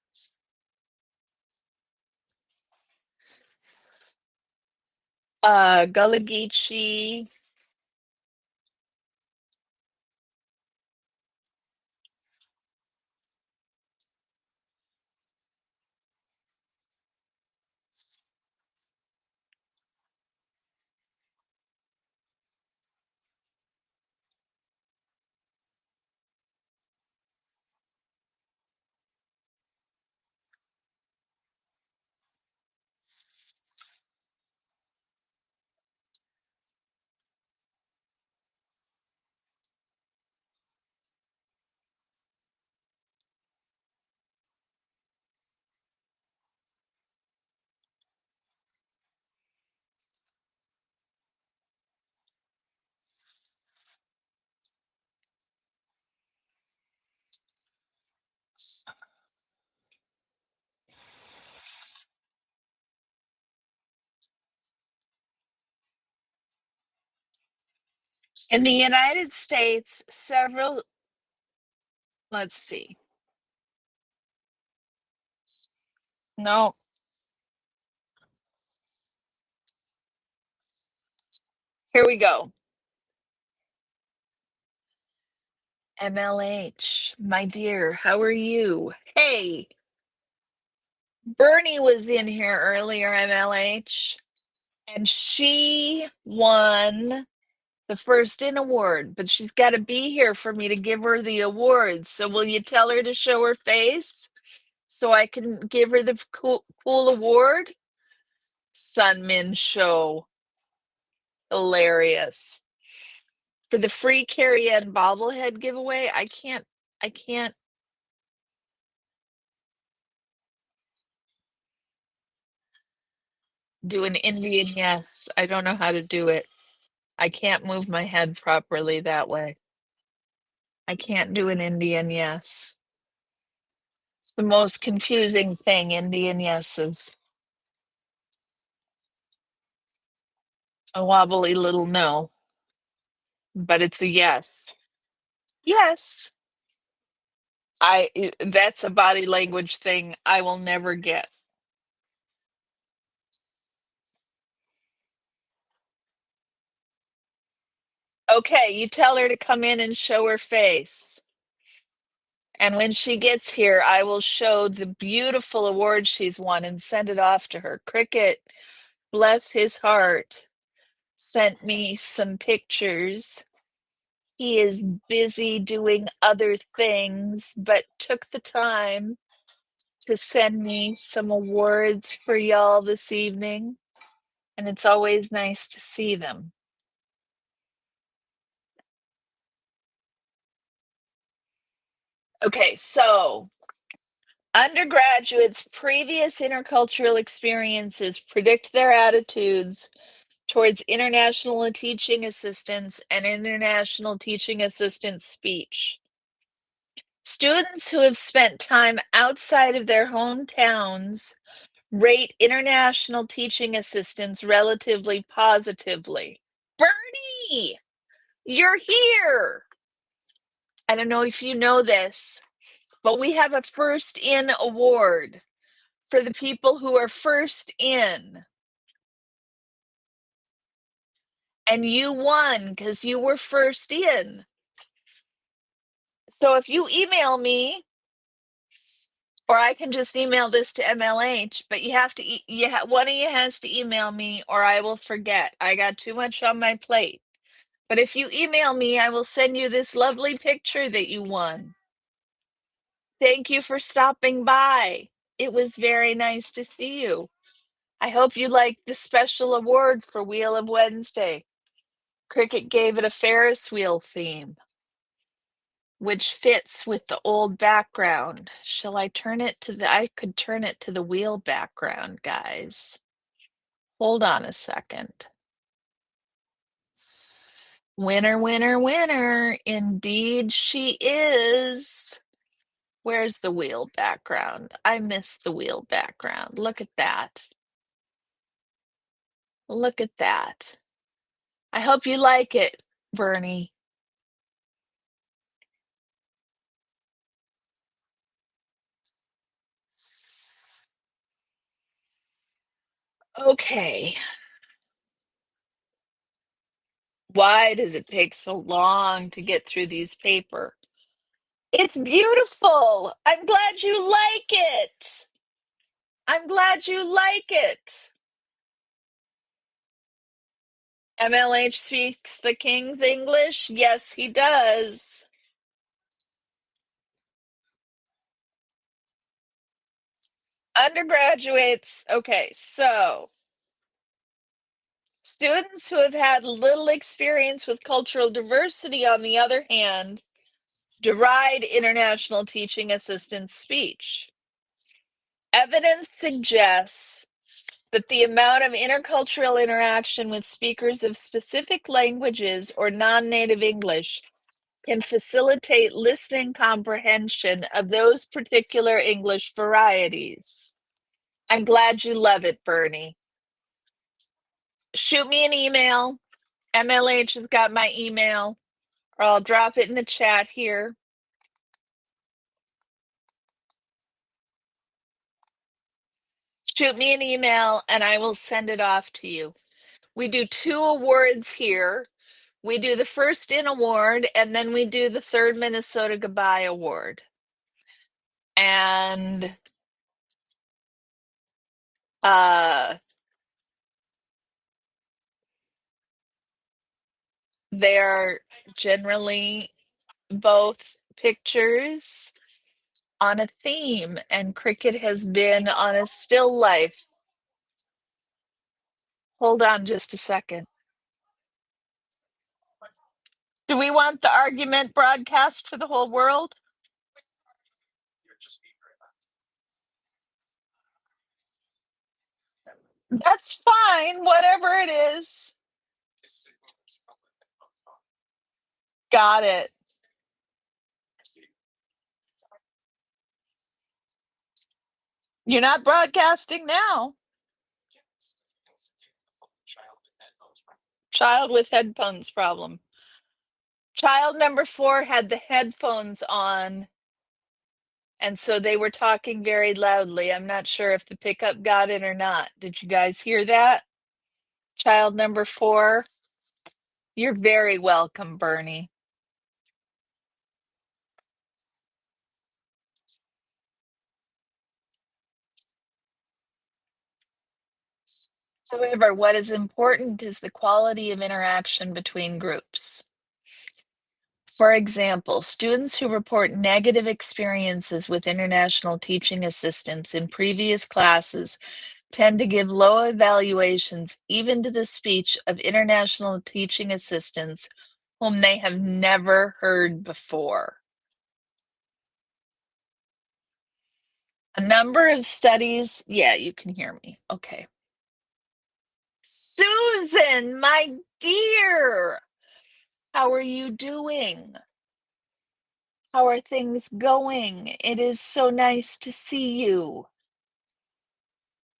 Gullah Geechee. In the United States, let's see. No, here we go. MLH, my dear, how are you? Hey, Bernie was in here earlier, MLH, and she won the first in award, but she's got to be here for me to give her the award. So will you tell her to show her face so I can give her the cool award? Sunmin Show. Hilarious. For the free Carrie Ann bobblehead giveaway, I can't do an Indian yes. I don't know how to do it. I can't move my head properly that way. I can't do an Indian yes. It's the most confusing thing, Indian yeses. A wobbly little no, but it's a yes. Yes. That's a body language thing I will never get. Okay, you tell her to come in and show her face. And when she gets here, I will show the beautiful award she's won and send it off to her. Cricket, bless his heart, sent me some pictures. He is busy doing other things, but took the time to send me some awards for y'all this evening. And it's always nice to see them. Okay, so undergraduates' previous intercultural experiences predict their attitudes towards international teaching assistants and international teaching assistant speech. Students who have spent time outside of their hometowns rate international teaching assistants relatively positively. Bernie, you're here. I don't know if you know this, but we have a first in award for the people who are first in. And you won because you were first in. So if you email me, or I can just email this to MLH, but you have to, one of you has to email me or I will forget. I got too much on my plate. But if you email me, I will send you this lovely picture that you won. Thank you for stopping by. It was very nice to see you. I hope you liked the special award for Wheel of Wednesday. Cricket gave it a Ferris wheel theme, which fits with the old background. Shall I turn it to I could turn it to the wheel background, guys. Hold on a second. Winner, winner, winner. Indeed she is. Where's the wheel background? I miss the wheel background. Look at that. Look at that. I hope you like it, Bernie. Okay. Why does it take so long to get through these paper? It's beautiful. I'm glad you like it. I'm glad you like it. MLH speaks the King's English? Yes, he does. Undergraduates, okay, so students who have had little experience with cultural diversity, on the other hand, deride international teaching assistants' speech. Evidence suggests that the amount of intercultural interaction with speakers of specific languages or non-native English can facilitate listening comprehension of those particular English varieties. I'm glad you love it, Bernie. Shoot me an email MLH has got my email, or I'll drop it in the chat here. Shoot me an email and I will send it off to you. We do 2 awards here. We do the First In award and then we do the third Minnesota Goodbye award. And they're generally both pictures on a theme, and Cricket has been on a still life. Hold on just a second. Do we want the argument broadcast for the whole world? That's fine, whatever it is. Got it. You're not broadcasting now. Child with headphones problem. Child number 4 had the headphones on, and so they were talking very loudly. I'm not sure if the pickup got in or not. Did you guys hear that? Child number 4. You're very welcome, Bernie. However, what is important is the quality of interaction between groups. For example, students who report negative experiences with international teaching assistants in previous classes tend to give low evaluations even to the speech of international teaching assistants whom they have never heard before. A number of studies, yeah, you can hear me. Okay. Susan, my dear, how are you doing? How are things going? It is so nice to see you.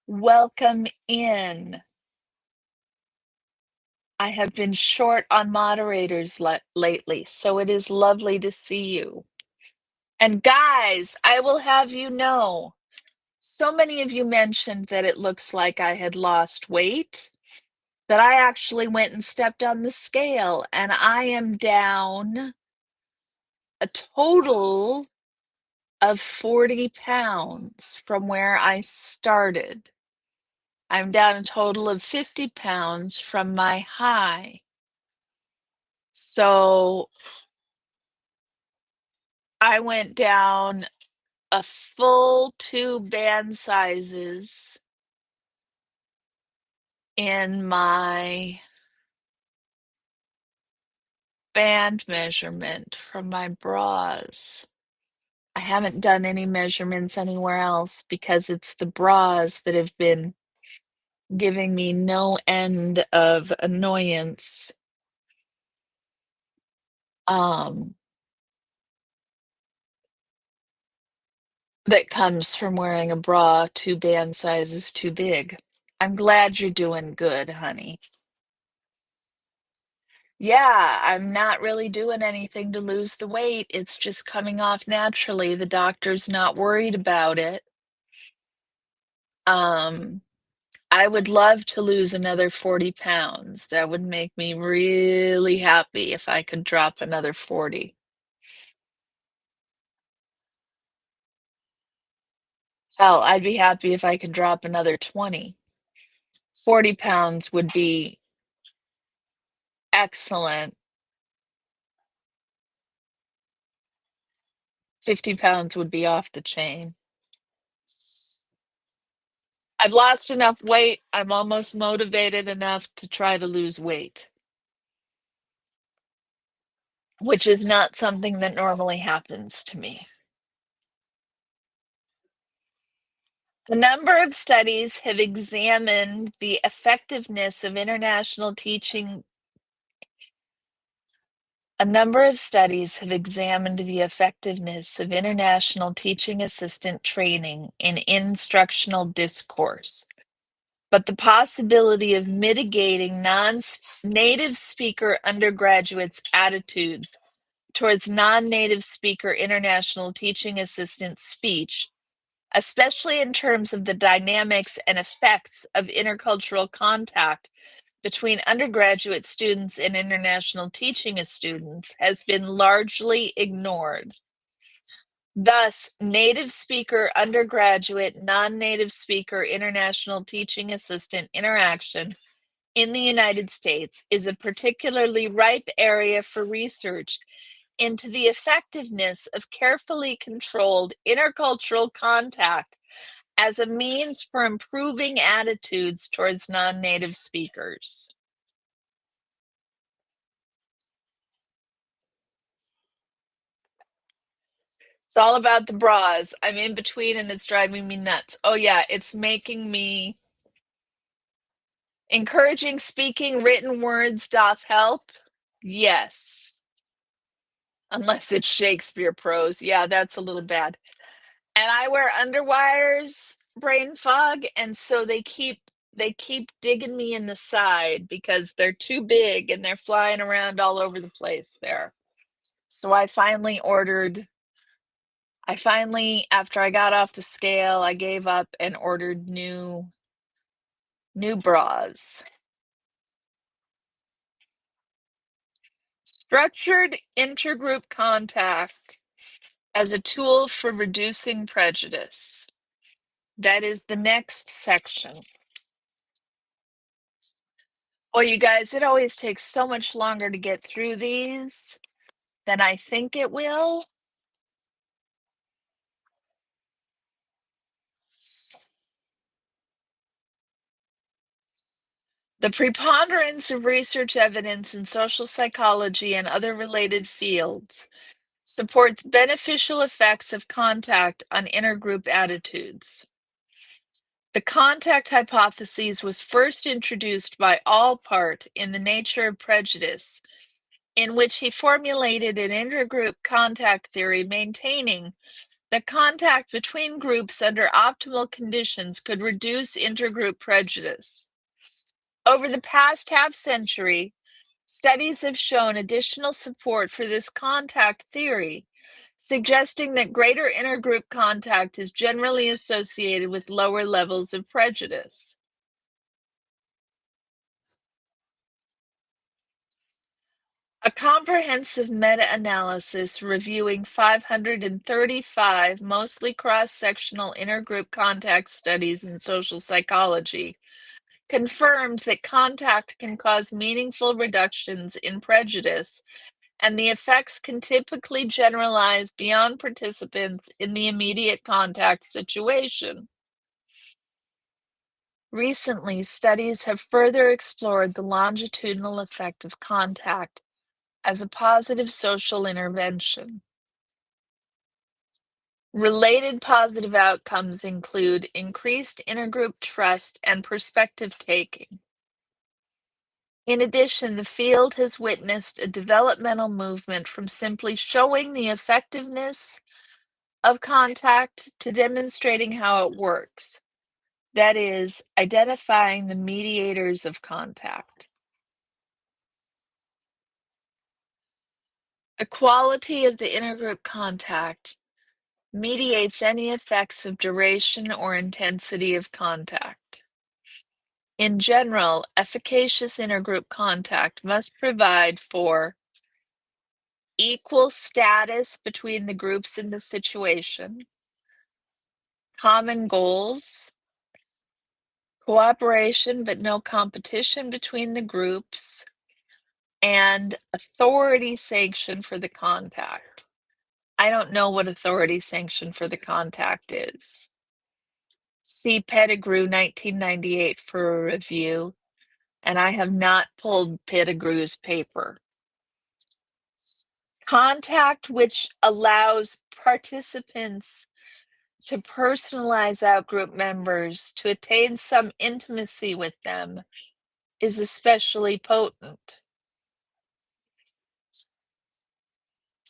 Welcome in. I have been short on moderators lately, so it is lovely to see you. And guys, I will have you know, so many of you mentioned that it looks like I had lost weight, that I actually went and stepped on the scale, and I am down a total of 40 pounds from where I started. I'm down a total of 50 pounds from my high. So I went down a full 2 band sizes in my band measurement from my bras. I haven't done any measurements anywhere else because it's the bras that have been giving me no end of annoyance. That comes from wearing a bra 2 band sizes too big. I'm glad you're doing good, honey. Yeah, I'm not really doing anything to lose the weight. It's just coming off naturally. The doctor's not worried about it. Um, I would love to lose another 40 pounds. That would make me really happy if I could drop another 40. Hell, I'd be happy if I could drop another 20. 40 pounds would be excellent. 50 pounds would be off the chain. I've lost enough weight. I'm almost motivated enough to try to lose weight, which is not something that normally happens to me. A number of studies have examined the effectiveness of international teaching. A number of studies have examined the effectiveness of international teaching assistant training in instructional discourse. but the possibility of mitigating non-native speaker undergraduates' attitudes towards non-native speaker international teaching assistant speech, especially in terms of the dynamics and effects of intercultural contact between undergraduate students and international teaching students, has been largely ignored. Thus, native speaker undergraduate, non-native speaker international teaching assistant interaction in the United States is a particularly ripe area for research into the effectiveness of carefully controlled intercultural contact as a means for improving attitudes towards non-native speakers. It's all about the bras. I'm in between and it's driving me nuts. Oh yeah, it's making me encouraging speaking written words doth help. Yes. Unless it's Shakespeare prose. Yeah, that's a little bad. And I wear underwires, brain fog, and so they keep digging me in the side because they're too big and they're flying around all over the place there. So after I got off the scale, I gave up and ordered new bras. Structured intergroup contact as a tool for reducing prejudice. That is the next section. Well, you guys, it always takes so much longer to get through these than I think it will. The preponderance of research evidence in social psychology and other related fields supports beneficial effects of contact on intergroup attitudes. The contact hypothesis was first introduced by Allport in The Nature of Prejudice, in which he formulated an intergroup contact theory maintaining that contact between groups under optimal conditions could reduce intergroup prejudice. Over the past half-century, studies have shown additional support for this contact theory, suggesting that greater intergroup contact is generally associated with lower levels of prejudice. A comprehensive meta-analysis reviewing 535 mostly cross-sectional intergroup contact studies in social psychology confirmed that contact can cause meaningful reductions in prejudice, and the effects can typically generalize beyond participants in the immediate contact situation. Recently, studies have further explored the longitudinal effect of contact as a positive social intervention. Related positive outcomes include increased intergroup trust and perspective taking. In addition, the field has witnessed a developmental movement from simply showing the effectiveness of contact to demonstrating how it works. That is, identifying the mediators of contact. The quality of the intergroup contact mediates any effects of duration or intensity of contact. In general, efficacious intergroup contact must provide for equal status between the groups in the situation, common goals, cooperation but no competition between the groups, and authority sanction for the contact. I don't know what authority sanction for the contact is. See Pettigrew 1998 for a review, and I have not pulled Pettigrew's paper. Contact which allows participants to personalize outgroup members to attain some intimacy with them is especially potent.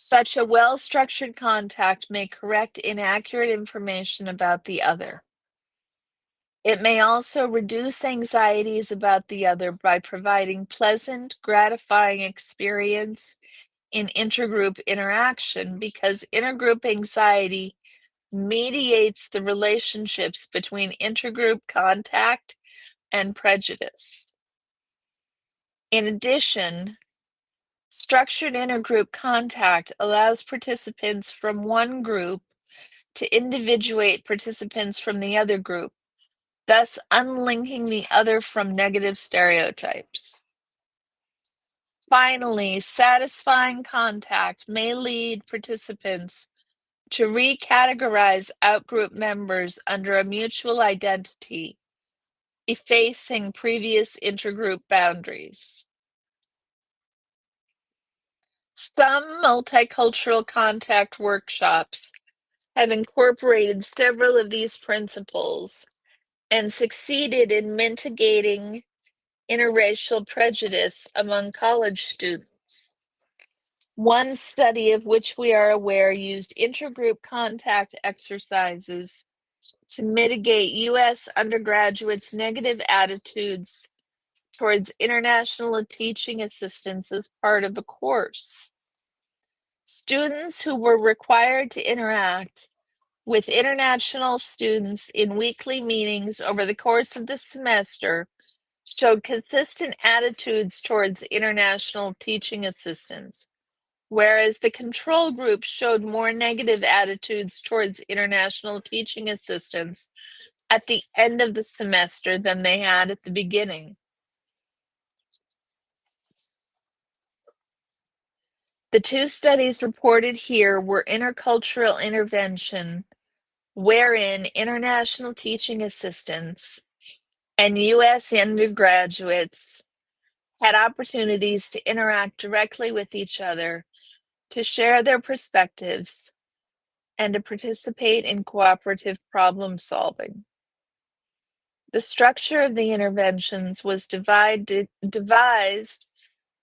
Such a well-structured contact may correct inaccurate information about the other. It may also reduce anxieties about the other by providing pleasant, gratifying experience in intergroup interaction, because intergroup anxiety mediates the relationships between intergroup contact and prejudice. In addition, structured intergroup contact allows participants from one group to individuate participants from the other group, thus unlinking the other from negative stereotypes. Finally, satisfying contact may lead participants to recategorize outgroup members under a mutual identity, effacing previous intergroup boundaries. Some multicultural contact workshops have incorporated several of these principles and succeeded in mitigating interracial prejudice among college students. One study of which we are aware used intergroup contact exercises to mitigate U.S. undergraduates' negative attitudes towards international teaching assistants as part of the course. Students who were required to interact with international students in weekly meetings over the course of the semester showed consistent attitudes towards international teaching assistants, whereas the control group showed more negative attitudes towards international teaching assistants at the end of the semester than they had at the beginning. The two studies reported here were intercultural intervention, wherein international teaching assistants and U.S. undergraduates had opportunities to interact directly with each other, to share their perspectives, and to participate in cooperative problem solving. The structure of the interventions was devised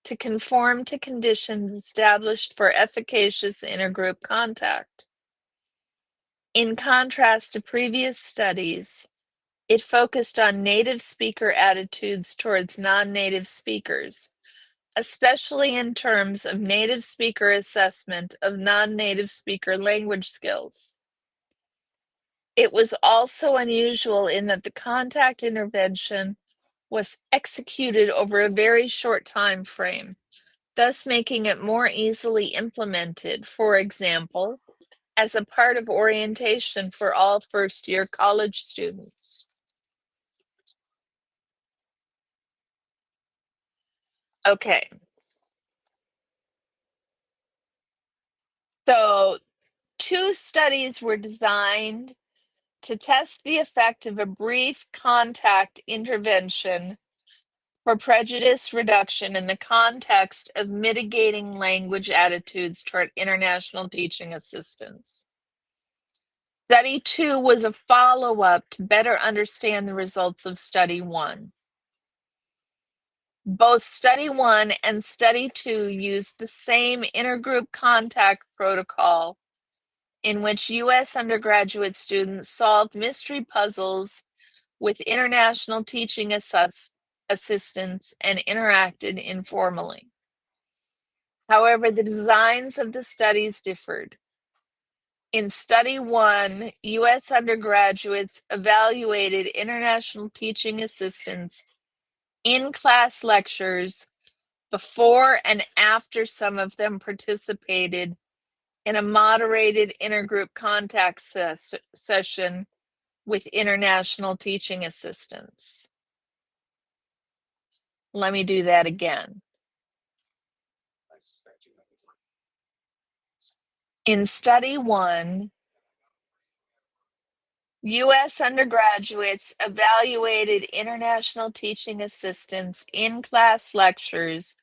to conform to conditions established for efficacious intergroup contact. In contrast to previous studies, it focused on native speaker attitudes towards non-native speakers, especially in terms of native speaker assessment of non-native speaker language skills. It was also unusual in that the contact intervention was executed over a very short time frame, thus making it more easily implemented, for example, as a part of orientation for all first-year college students. Okay. So, two studies were designed to test the effect of a brief contact intervention for prejudice reduction in the context of mitigating language attitudes toward international teaching assistants. Study 2 was a follow-up to better understand the results of Study 1. Both Study 1 and Study 2 used the same intergroup contact protocol in which U.S. undergraduate students solved mystery puzzles with international teaching assistants and interacted informally. However, the designs of the studies differed. In Study 1, U.S. undergraduates evaluated international teaching assistants in class lectures before and after some of them participated in a moderated intergroup contact session with international teaching assistants. Let me do that again. In Study 1, U.S. undergraduates evaluated international teaching assistants in class lectures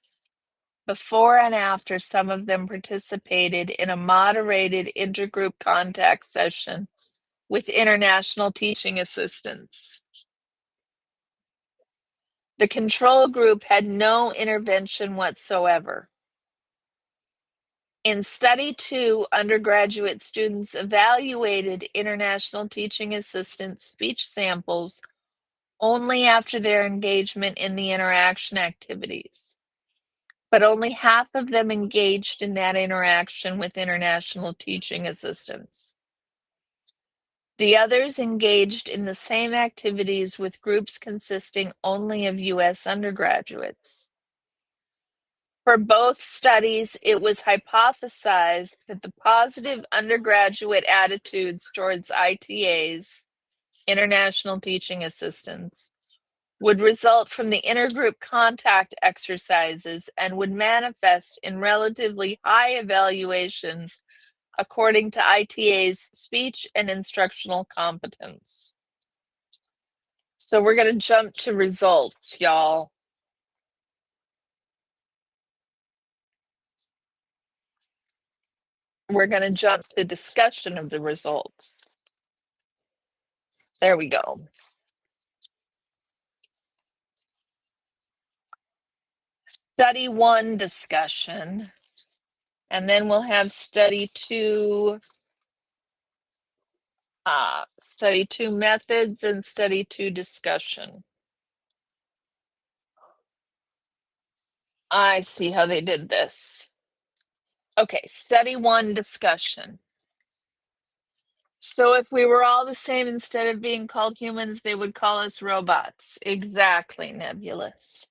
before and after some of them participated in a moderated intergroup contact session with international teaching assistants. The control group had no intervention whatsoever. In Study 2, undergraduate students evaluated international teaching assistant speech samples only after their engagement in the interaction activities, but only half of them engaged in that interaction with international teaching assistants. The others engaged in the same activities with groups consisting only of U.S. undergraduates. For both studies, it was hypothesized that the positive undergraduate attitudes towards ITAs, international teaching assistants, would result from the intergroup contact exercises and would manifest in relatively high evaluations according to ITA's speech and instructional competence. So we're going to jump to results, y'all. We're going to jump to discussion of the results. There we go. Study 1 discussion, and then we'll have study 2 methods and study 2 discussion. I see how they did this. Okay, study 1 discussion. So if we were all the same, instead of being called humans, they would call us robots. Exactly, Nebulous.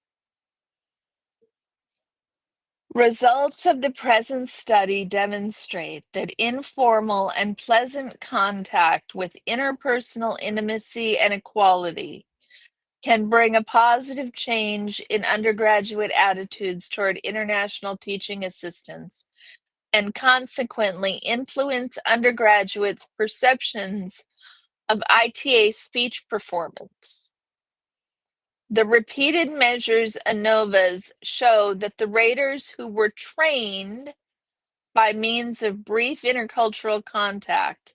Results of the present study demonstrate that informal and pleasant contact with interpersonal intimacy and equality can bring a positive change in undergraduate attitudes toward international teaching assistants and consequently influence undergraduates' perceptions of ITA speech performance. The repeated measures ANOVAs show that the raters who were trained by means of brief intercultural contact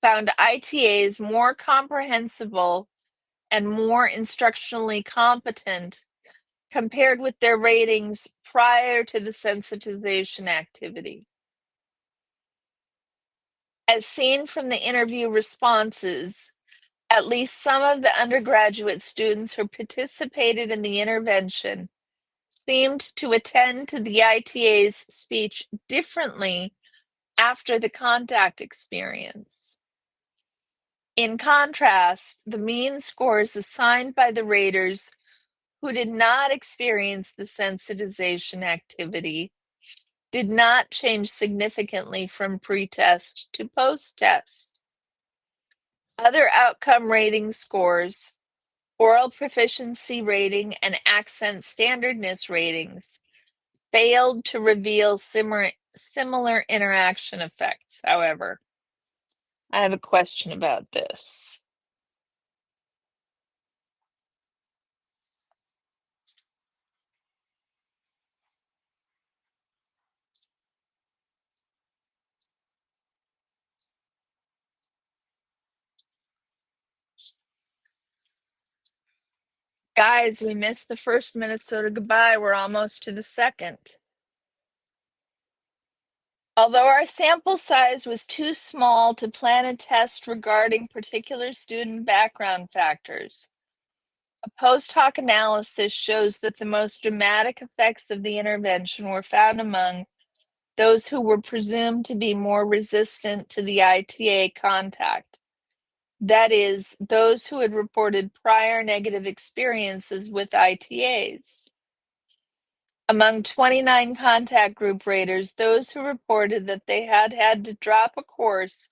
found ITAs more comprehensible and more instructionally competent compared with their ratings prior to the sensitization activity. As seen from the interview responses, at least some of the undergraduate students who participated in the intervention seemed to attend to the ITA's speech differently after the contact experience. In contrast, the mean scores assigned by the raters who did not experience the sensitization activity did not change significantly from pre-test to post-test. Other outcome rating scores, oral proficiency rating, and accent standardness ratings failed to reveal similar interaction effects, however. I have a question about this. Guys, we missed the first Minnesota goodbye. We're almost to the second. Although our sample size was too small to plan a test regarding particular student background factors, a post hoc analysis shows that the most dramatic effects of the intervention were found among those who were presumed to be more resistant to the ITA contact. That is, those who had reported prior negative experiences with ITAs. Among 29 contact group raters, those who reported that they had had to drop a course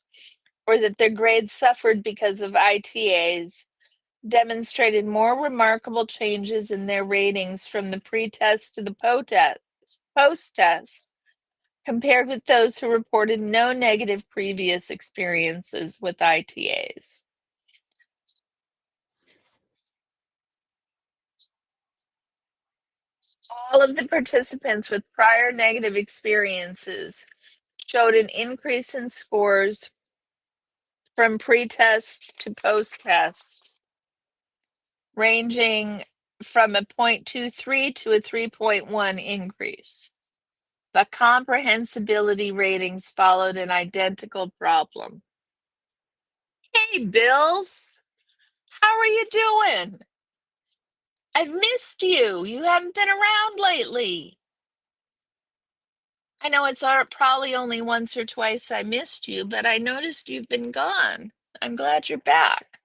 or that their grades suffered because of ITAs demonstrated more remarkable changes in their ratings from the pre-test to the post-test compared with those who reported no negative previous experiences with ITAs. All of the participants with prior negative experiences showed an increase in scores from pre-test to post-test, ranging from a 0.23 to a 3.1 increase. The comprehensibility ratings followed an identical problem. Hey, Bill, How are you doing? I've missed you. You haven't been around lately. I know it's probably only once or twice I missed you, but I noticed you've been gone. I'm glad you're back.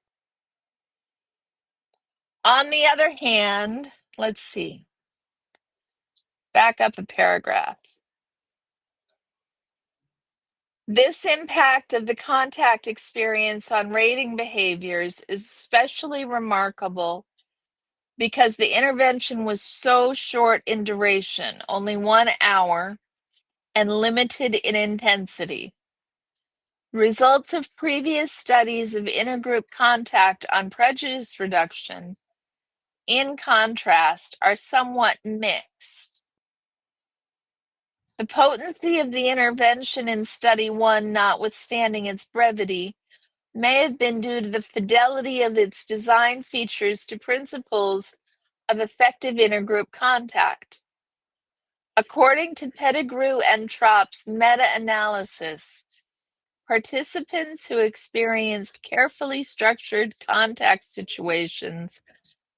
On the other hand, let's see. Back up a paragraph. This impact of the contact experience on rating behaviors is especially remarkable because the intervention was so short in duration, only 1 hour, and limited in intensity. Results of previous studies of intergroup contact on prejudice reduction, in contrast, are somewhat mixed. The potency of the intervention in Study 1, notwithstanding its brevity, may have been due to the fidelity of its design features to principles of effective intergroup contact. According to Pettigrew and Tropp's meta-analysis, participants who experienced carefully structured contact situations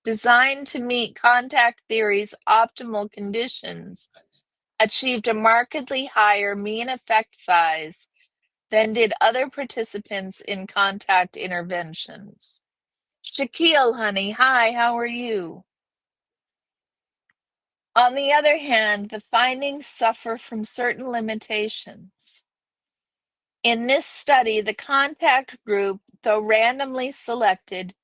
designed to meet contact theory's optimal conditions achieved a markedly higher mean effect size than did other participants in contact interventions. Shaquille, honey, hi, how are you? On the other hand, the findings suffer from certain limitations. In this study, the contact group, though randomly selected,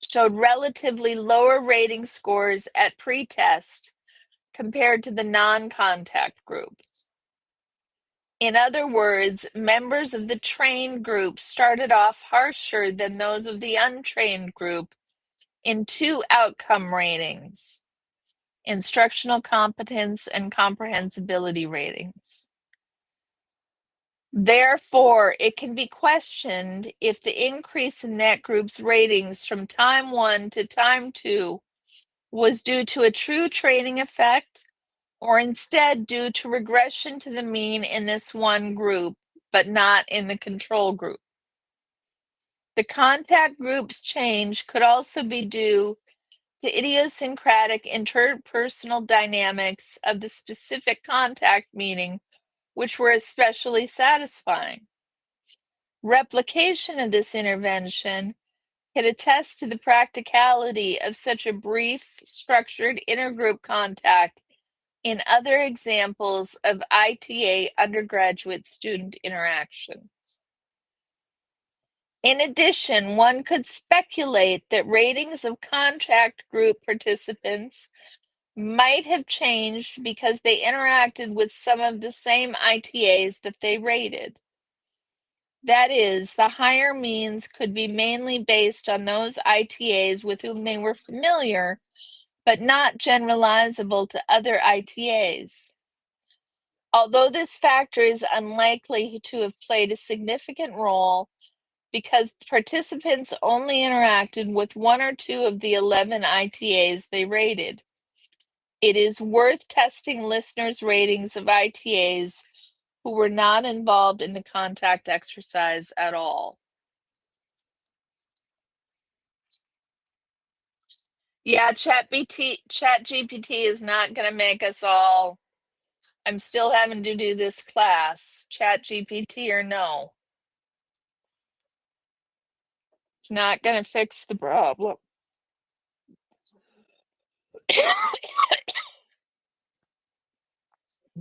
showed relatively lower rating scores at pretest compared to the non-contact group. In other words, members of the trained group started off harsher than those of the untrained group in 2 outcome ratings: instructional competence and comprehensibility ratings. Therefore, it can be questioned if the increase in that group's ratings from time 1 to time 2 was due to a true training effect or instead due to regression to the mean in this one group, but not in the control group. The contact group's change could also be due to idiosyncratic interpersonal dynamics of the specific contact meeting, which were especially satisfying. Replication of this intervention can attest to the practicality of such a brief, structured intergroup contact in other examples of ITA undergraduate student interaction. In addition, one could speculate that ratings of contact group participants might have changed because they interacted with some of the same ITAs that they rated. That is, the higher means could be mainly based on those ITAs with whom they were familiar, but not generalizable to other ITAs. Although this factor is unlikely to have played a significant role because participants only interacted with 1 or 2 of the 11 ITAs they rated, it is worth testing listeners' ratings of ITAs who were not involved in the contact exercise at all. Yeah, ChatGPT is not going to make us all. I'm still having to do this class. ChatGPT or no. It's not going to fix the problem.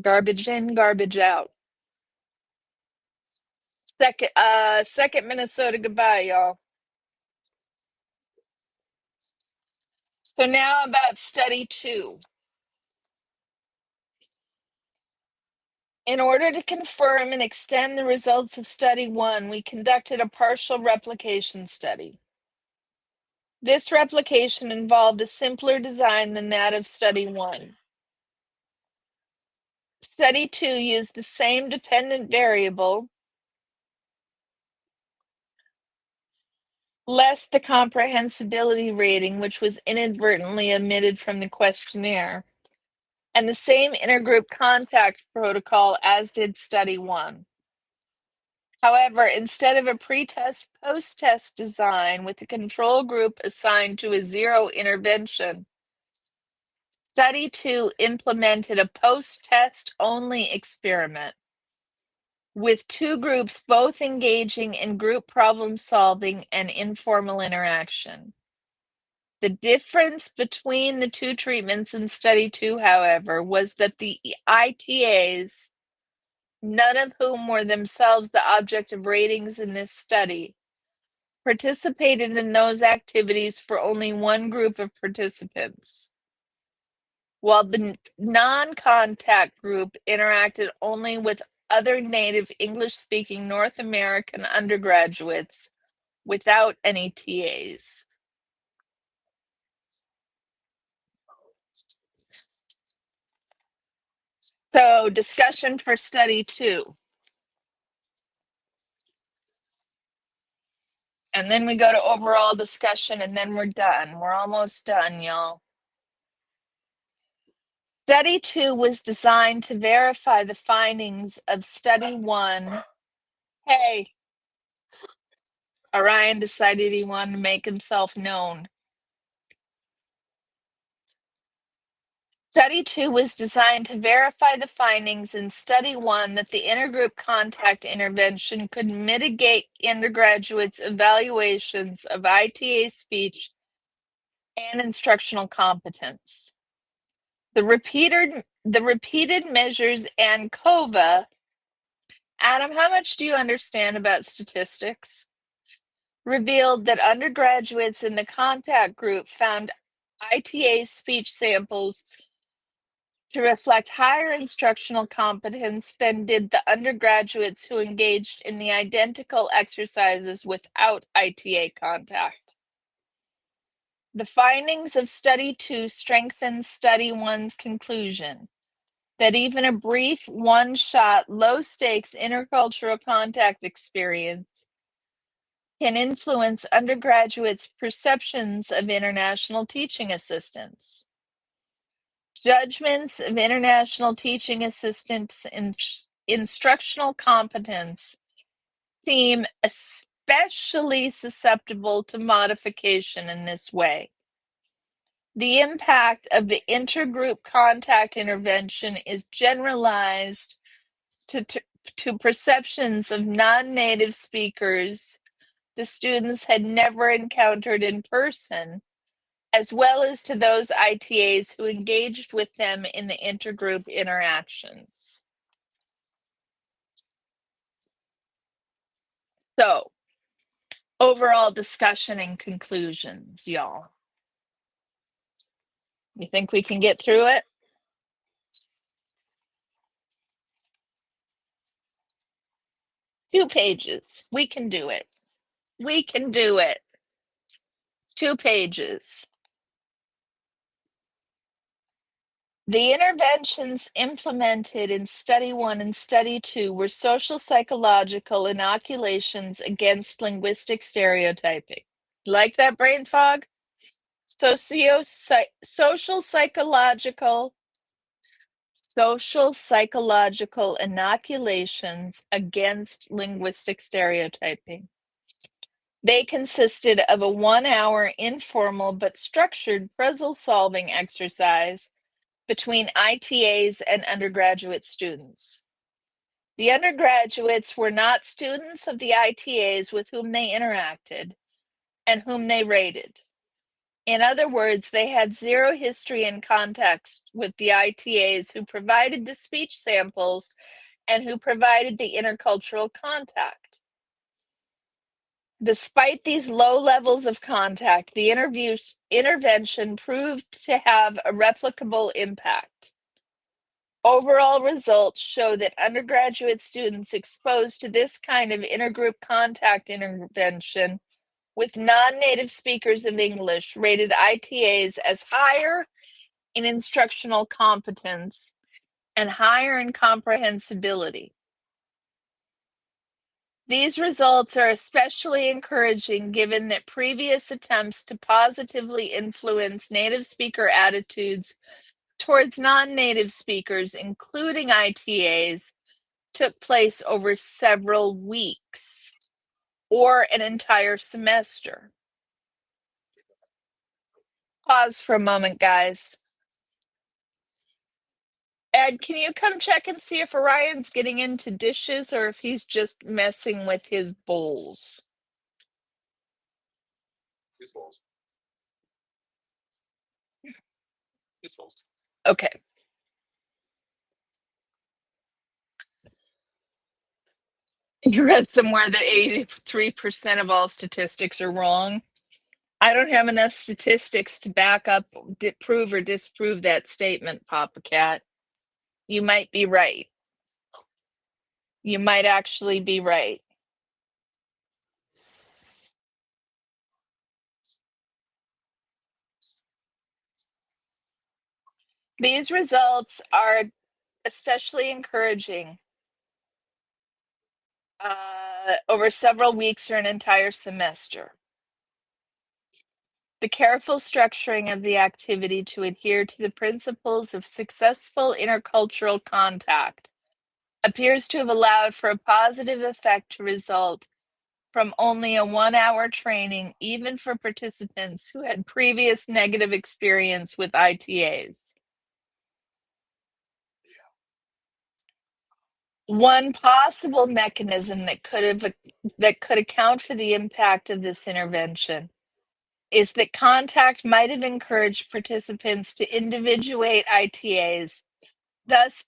Garbage in, garbage out. Second Minnesota goodbye, y'all. So now about study 2. In order to confirm and extend the results of study 1, we conducted a partial replication study. This replication involved a simpler design than that of study 1. Study 2 used the same dependent variable, less the comprehensibility rating, which was inadvertently omitted from the questionnaire, and the same intergroup contact protocol as did study 1. However, instead of a pre-test, post-test design with a control group assigned to a zero intervention, Study 2 implemented a post-test only experiment with two groups both engaging in group problem solving and informal interaction. The difference between the two treatments in Study 2, however, was that the ITAs, none of whom were themselves the object of ratings in this study, participated in those activities for only one group of participants, while the non-contact group interacted only with other native English-speaking North American undergraduates without any TAs. So, discussion for Study 2. And then we go to overall discussion, and then we're done. We're almost done, y'all. Study 2 was designed to verify the findings of Study 1. Hey, Orion decided he wanted to make himself known. Study 2 was designed to verify the findings in Study 1 that the intergroup contact intervention could mitigate undergraduates' evaluations of ITA speech and instructional competence. The repeated measures and COVA. Adam, how much do you understand about statistics? Revealed that undergraduates in the contact group found ITA speech samples to reflect higher instructional competence than did the undergraduates who engaged in the identical exercises without ITA contact. The findings of Study 2 strengthen Study 1's conclusion that even a brief, one-shot, low-stakes intercultural contact experience can influence undergraduates' perceptions of international teaching assistants. Judgments of international teaching assistants' instructional competence seem especially susceptible to modification in this way. The impact of the intergroup contact intervention is generalized to perceptions of non-native speakers the students had never encountered in person, as well as to those ITAs who engaged with them in the intergroup interactions. So, overall discussion and conclusions, y'all. You think we can get through it? Two pages. We can do it. We can do it. 2 pages. The interventions implemented in Study 1 and Study 2 were social psychological inoculations against linguistic stereotyping. Like that brain fog? Social psychological inoculations against linguistic stereotyping. They consisted of a 1-hour informal but structured puzzle solving exercise between ITAs and undergraduate students. The undergraduates were not students of the ITAs with whom they interacted and whom they rated. In other words, they had zero history and context with the ITAs who provided the speech samples and who provided the intercultural contact. Despite these low levels of contact, the intervention proved to have a replicable impact. Overall results show that undergraduate students exposed to this kind of intergroup contact intervention with non-native speakers of English rated ITAs as higher in instructional competence and higher in comprehensibility. These results are especially encouraging given that previous attempts to positively influence native speaker attitudes towards non-native speakers, including ITAs, took place over several weeks or an entire semester. Pause for a moment, guys. Ed, can you come check and see if Orion's getting into dishes or if he's just messing with his bowls? His balls. His balls. Okay. You read somewhere that 83% of all statistics are wrong. I don't have enough statistics to back up, prove or disprove that statement, Papa Cat. You might be right. You might actually be right. These results are especially encouraging over several weeks or an entire semester. The careful structuring of the activity to adhere to the principles of successful intercultural contact appears to have allowed for a positive effect to result from only a 1-hour training, even for participants who had previous negative experience with ITAs. One possible mechanism that could account for the impact of this intervention is that contact might have encouraged participants to individuate ITAs, thus,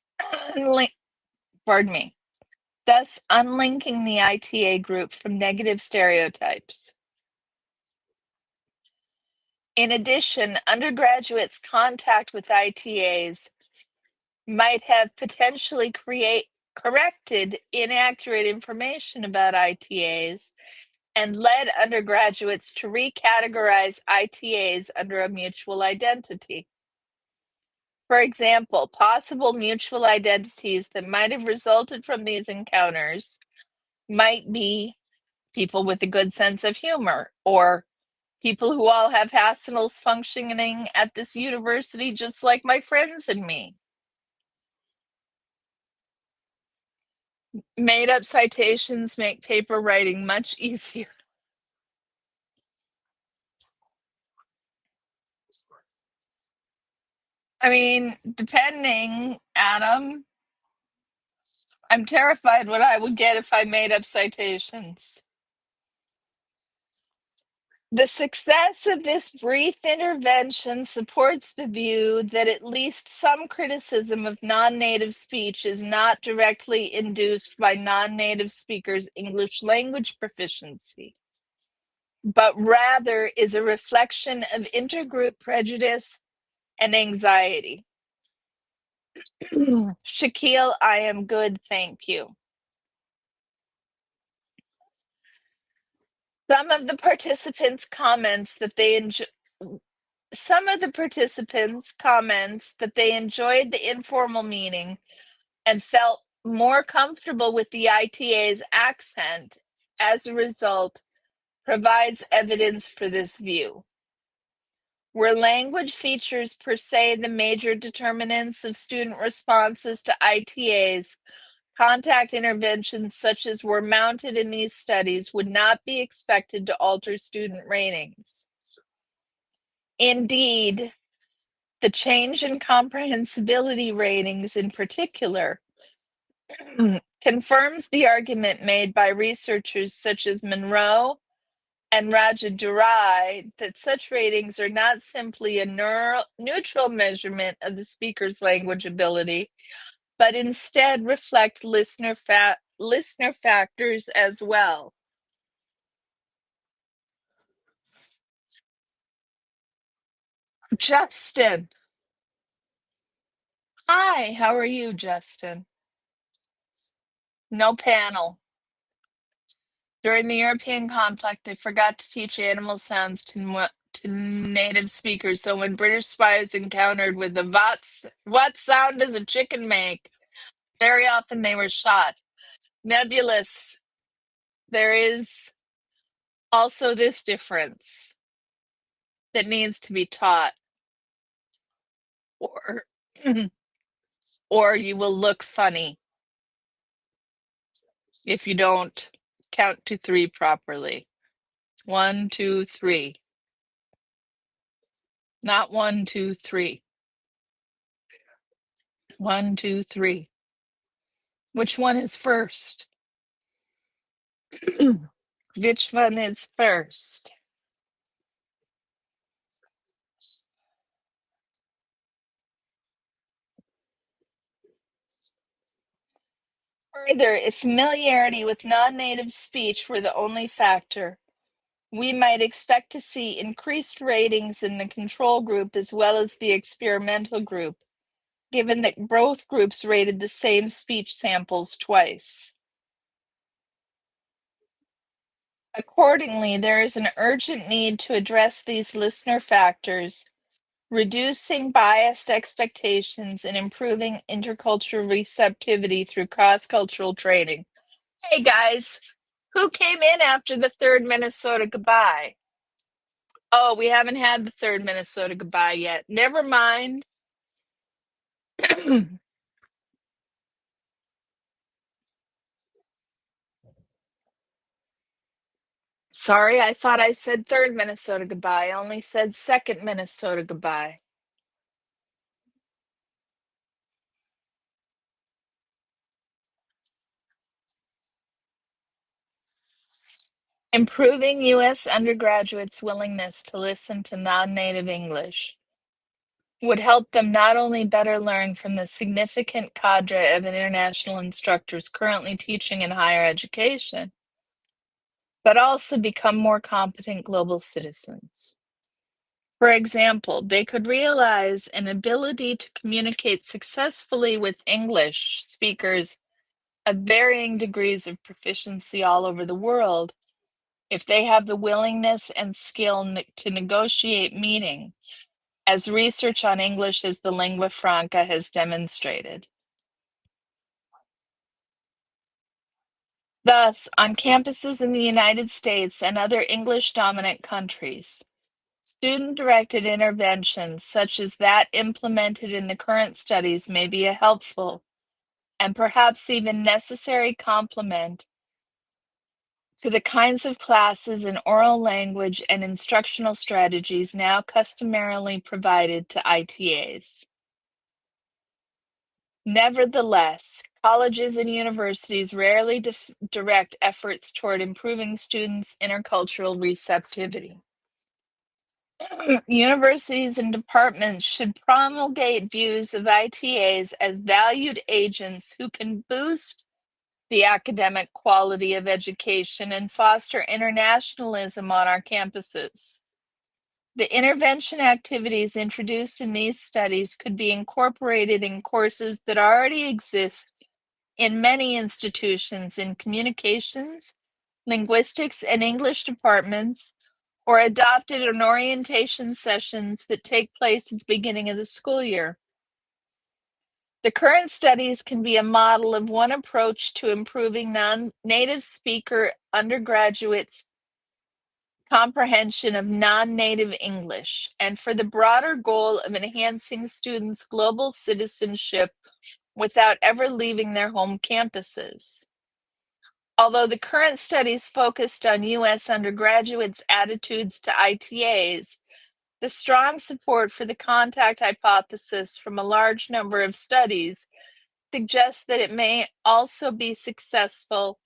thus unlinking the ITA group from negative stereotypes. In addition, undergraduates' contact with ITAs might have potentially corrected inaccurate information about ITAs and led undergraduates to recategorize ITAs under a mutual identity. For example, possible mutual identities that might have resulted from these encounters might be people with a good sense of humor, or people who all have Hassel's functioning at this university just like my friends and me. Made up citations make paper writing much easier. I mean, depending, Adam, I'm terrified what I would get if I made up citations. The success of this brief intervention supports the view that at least some criticism of non-native speech is not directly induced by non-native speakers' English language proficiency, but rather is a reflection of intergroup prejudice and anxiety. Shaquille, I am good, thank you. Some of the participants' comments that they enjoyed the informal meeting and felt more comfortable with the ITA's accent as a result provides evidence for this view. Were language features per se the major determinants of student responses to ITAs, contact interventions such as were mounted in these studies would not be expected to alter student ratings. Indeed, the change in comprehensibility ratings in particular confirms the argument made by researchers such as Monroe and Rajadurai that such ratings are not simply a neutral measurement of the speaker's language ability, but instead reflect listener factors as well. Justin. Hi, how are you, Justin? No panel. During the European conflict, they forgot to teach animal sounds to native speakers. So when British spies encountered with the what sound does a chicken make? Very often they were shot. Nebulous. There is also this difference that needs to be taught, or or you will look funny. if you don't count to 3 properly. 1, 2, 3. Not 1, 2, 3. 1, 2, 3. Which one is first? Which one is first? Further, if familiarity with non-native speech were the only factor, we might expect to see increased ratings in the control group as well as the experimental group, given that both groups rated the same speech samples twice. Accordingly, there is an urgent need to address these listener factors, reducing biased expectations and improving intercultural receptivity through cross-cultural training. Hey guys, who came in after the third Minnesota goodbye? Oh, we haven't had the third Minnesota goodbye yet. Never mind. Sorry, I thought I said third Minnesota goodbye. I only said second Minnesota goodbye. Improving U.S. undergraduates' willingness to listen to non-native English would help them not only better learn from the significant cadre of international instructors currently teaching in higher education, but also become more competent global citizens. For example, they could realize an ability to communicate successfully with English speakers of varying degrees of proficiency all over the world if they have the willingness and skill to negotiate meaning, as research on English as the lingua franca has demonstrated. Thus, on campuses in the United States and other English-dominant countries, student-directed interventions such as that implemented in the current studies may be a helpful and perhaps even necessary complement to the kinds of classes in oral language and instructional strategies now customarily provided to ITAs. Nevertheless, colleges and universities rarely direct efforts toward improving students' intercultural receptivity. Universities and departments should promulgate views of ITAs as valued agents who can boost the academic quality of education and foster internationalism on our campuses. The intervention activities introduced in these studies could be incorporated in courses that already exist in many institutions in communications, linguistics, and English departments, or adopted in orientation sessions that take place at the beginning of the school year. The current studies can be a model of one approach to improving non-native speaker undergraduates' comprehension of non-native English, and for the broader goal of enhancing students' global citizenship without ever leaving their home campuses. Although the current studies focused on U.S. undergraduates' attitudes to ITAs, the strong support for the contact hypothesis from a large number of studies suggests that it may also be successful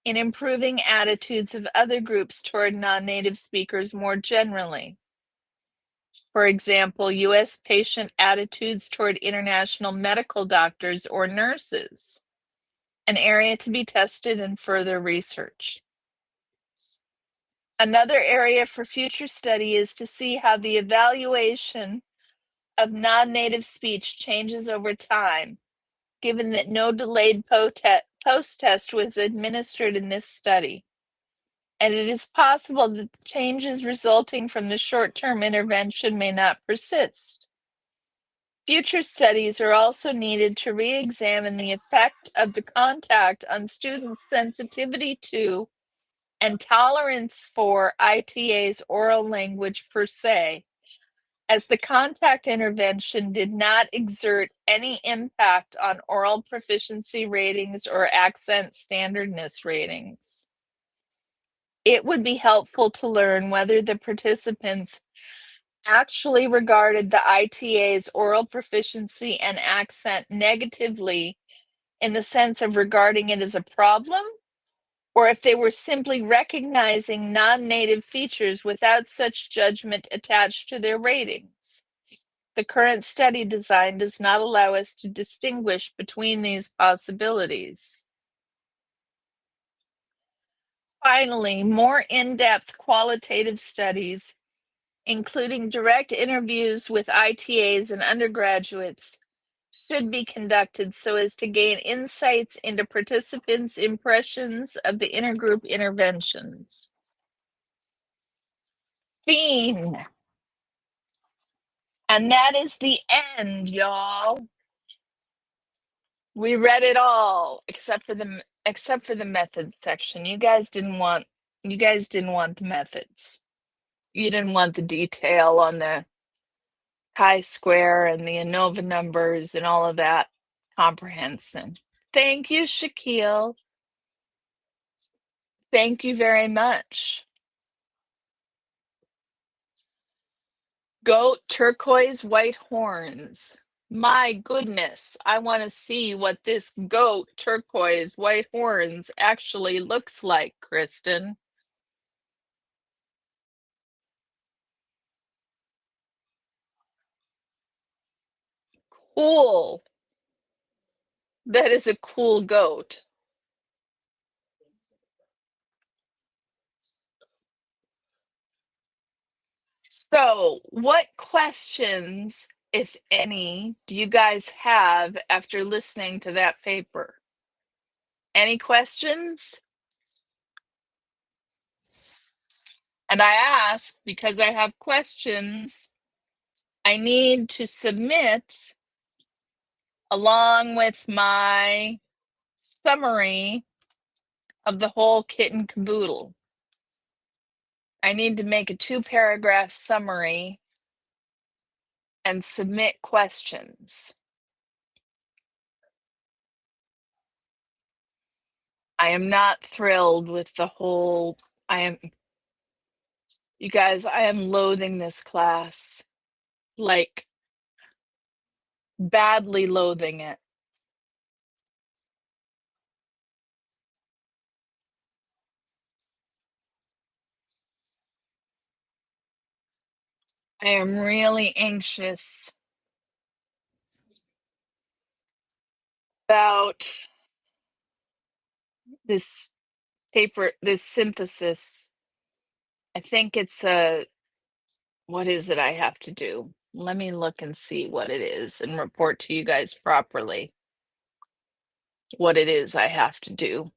in improving attitudes of other groups toward non-native speakers more generally. For example, U.S. patient attitudes toward international medical doctors or nurses, an area to be tested in further research. Another area for future study is to see how the evaluation of non-native speech changes over time, given that no delayed post-test was administered in this study. And it is possible that the changes resulting from the short-term intervention may not persist. Future studies are also needed to re-examine the effect of the contact on students' sensitivity to and tolerance for ITA's oral language per se, as the contact intervention did not exert any impact on oral proficiency ratings or accent standardness ratings. It would be helpful to learn whether the participants actually regarded the ITA's oral proficiency and accent negatively in the sense of regarding it as a problem, or if they were simply recognizing non-native features without such judgment attached to their ratings. The current study design does not allow us to distinguish between these possibilities. Finally, more in-depth qualitative studies, including direct interviews with ITAs and undergraduates, should be conducted so as to gain insights into participants' impressions of the intergroup interventions. Fiend. And that is the end, y'all. We read it all except for the methods section. You guys didn't want the methods. You didn't want the detail on the chi-square and the ANOVA numbers and all of that comprehension. Thank you, Shaquille. Thank you very much. Goat, turquoise, white horns. My goodness, I want to see what this goat, turquoise, white horns actually looks like, Kristen. Cool. That is a cool goat. So, what questions, if any, do you guys have after listening to that paper? Any questions? And I ask because I have questions I need to submit along with my summary of the whole kit and caboodle. I need to make a 2-paragraph summary and submit questions. I am not thrilled with the whole, you guys, I am loathing this class. Like, badly loathing it. I am really anxious about this paper, this synthesis. I think it's what is it I have to do? Let me look and see what it is and report to you guys properly what it is I have to do.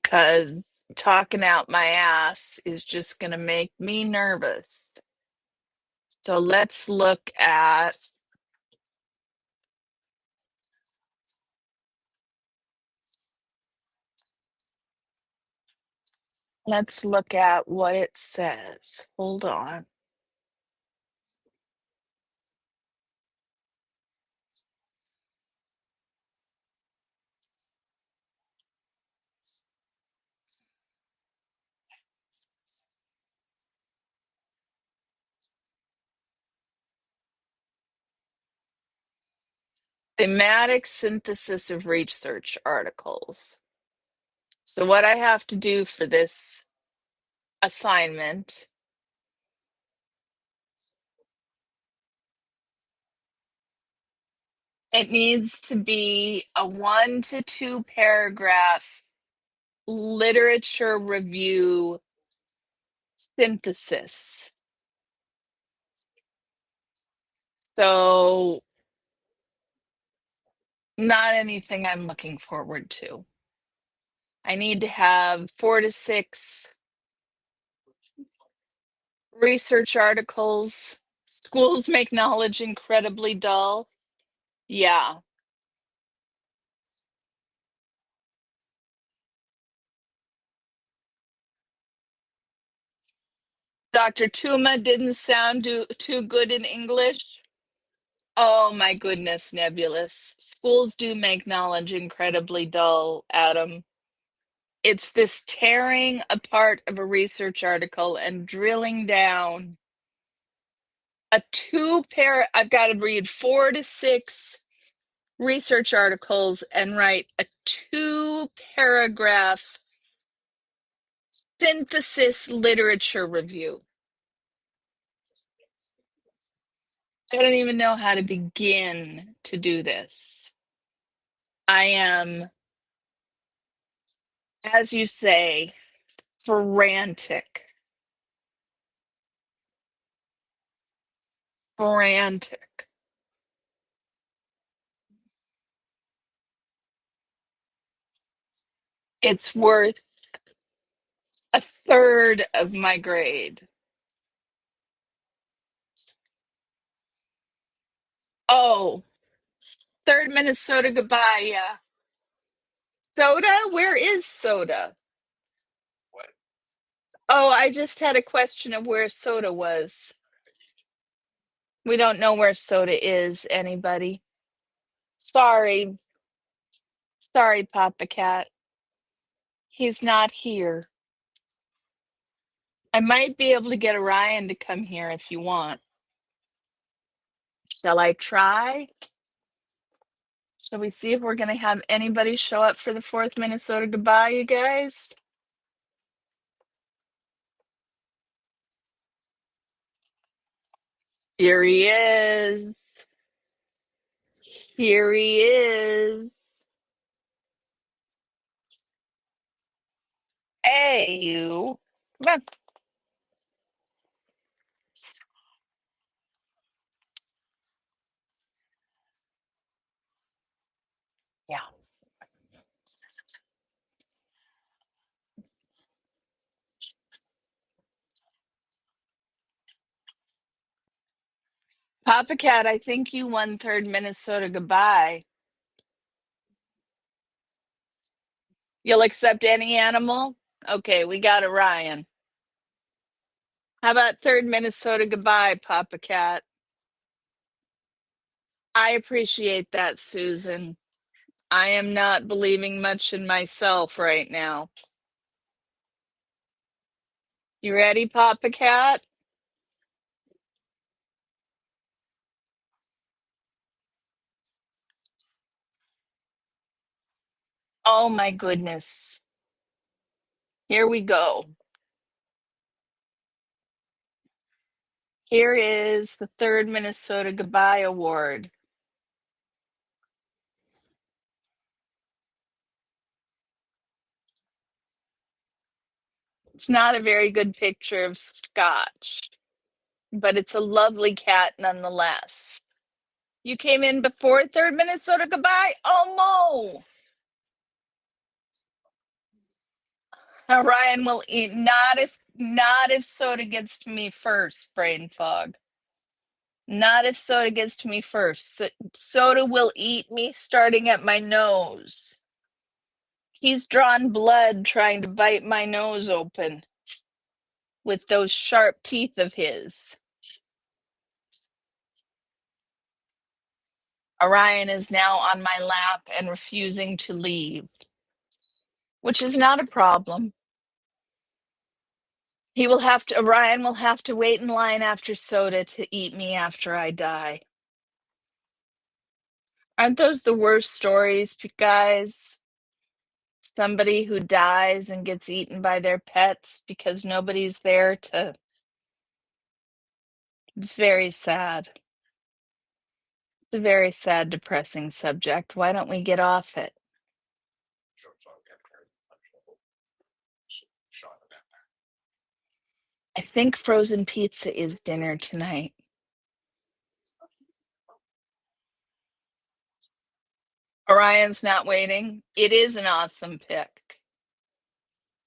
Because talking out my ass is just going to make me nervous. So let's look at what it says. Hold on. Thematic synthesis of research articles. So what I have to do for this assignment it needs to be a 1 to 2 paragraph literature review synthesis. So not anything I'm looking forward to. I need to have 4 to 6 research articles. Schools make knowledge incredibly dull. Yeah. Dr. Tuma didn't sound too good in English. Oh my goodness, Nebulous. Schools do make knowledge incredibly dull, Adam. It's this tearing apart of a research article and drilling down I've got to read 4 to 6 research articles and write a 2-paragraph synthesis literature review. I don't even know how to begin to do this. I am, as you say, frantic. Frantic. It's worth a third of my grade. Oh, third Minnesota goodbye, yeah. Soda? Where is Soda? What? Oh, I just had a question of where Soda was. We don't know where Soda is, anybody. Sorry. Sorry, Papa Cat. He's not here. I might be able to get Orion to come here if you want. Shall I try? Shall we see if we're going to have anybody show up for the 4th Minnesota goodbye, you guys? Here he is. Here he is. Hey, you. Come on. Yeah. Papa Cat, I think you won 3rd Minnesota goodbye. You'll accept any animal? Okay, we got Orion. How about 3rd Minnesota goodbye, Papa Cat? I appreciate that, Susan. I am not believing much in myself right now. You ready, Papa Cat? Oh my goodness. Here we go. Here is the 3rd Minnesota Goodbye Award. It's not a very good picture of Scotch, but it's a lovely cat nonetheless. You came in before 3rd Minnesota Goodbye? Oh, Mo! Ryan will eat, not if Soda gets to me first, brain fog. Not if Soda gets to me first. Soda will eat me starting at my nose. He's drawn blood trying to bite my nose open with those sharp teeth of his. Orion is now on my lap and refusing to leave, which is not a problem. Orion will have to wait in line after Soda to eat me after I die. Aren't those the worst stories, guys? Somebody who dies and gets eaten by their pets because nobody's there to. It's very sad. It's a very sad, depressing subject. Why don't we get off it? I think frozen pizza is dinner tonight. Orion's not waiting. It is an awesome pick.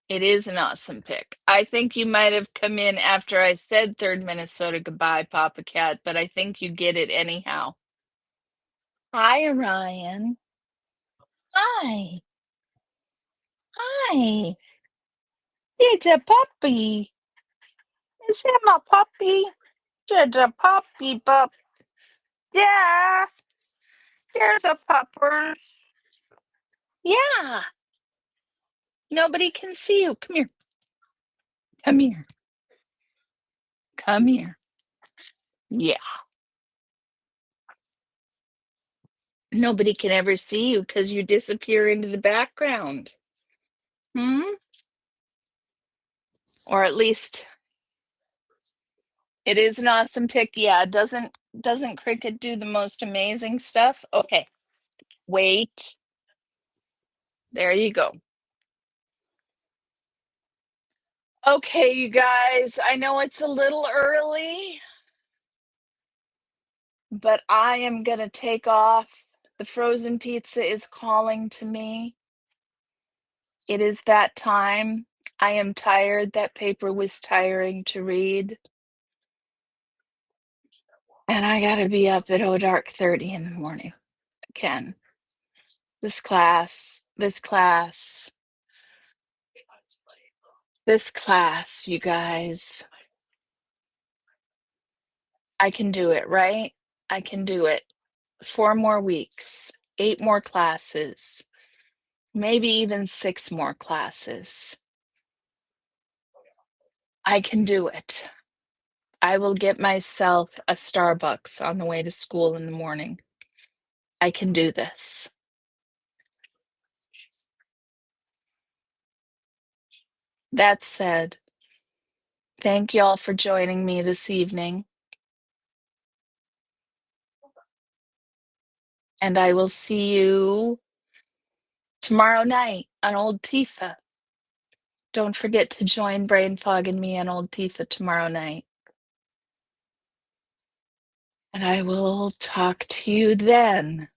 It is an awesome pick. I think you might have come in after I said 3rd Minnesota goodbye, Papa Cat, but I think you get it anyhow. Hi, Orion. Hi. Hi. It's a puppy. Is that my puppy? There's a puppy pup. Yeah, there's a pupper. Yeah. Nobody can see you. Come here. Come here. Come here. Yeah. Nobody can ever see you because you disappear into the background. Hmm? Or at least it is an awesome pic. Yeah, doesn't Cricket do the most amazing stuff? Okay. Wait. There you go. Okay, you guys, I know it's a little early, but I am going to take off. The frozen pizza is calling to me. It is that time. I am tired. That paper was tiring to read. And I got to be up at dark 30 in the morning again. This class, you guys. I can do it, right? I can do it. 4 more weeks, 8 more classes, maybe even 6 more classes. I can do it. I will get myself a Starbucks on the way to school in the morning. I can do this. That said, thank y'all for joining me this evening. And I will see you tomorrow night on Old Tifa. Don't forget to join Brain Fog and me on Old Tifa tomorrow night. And I will talk to you then.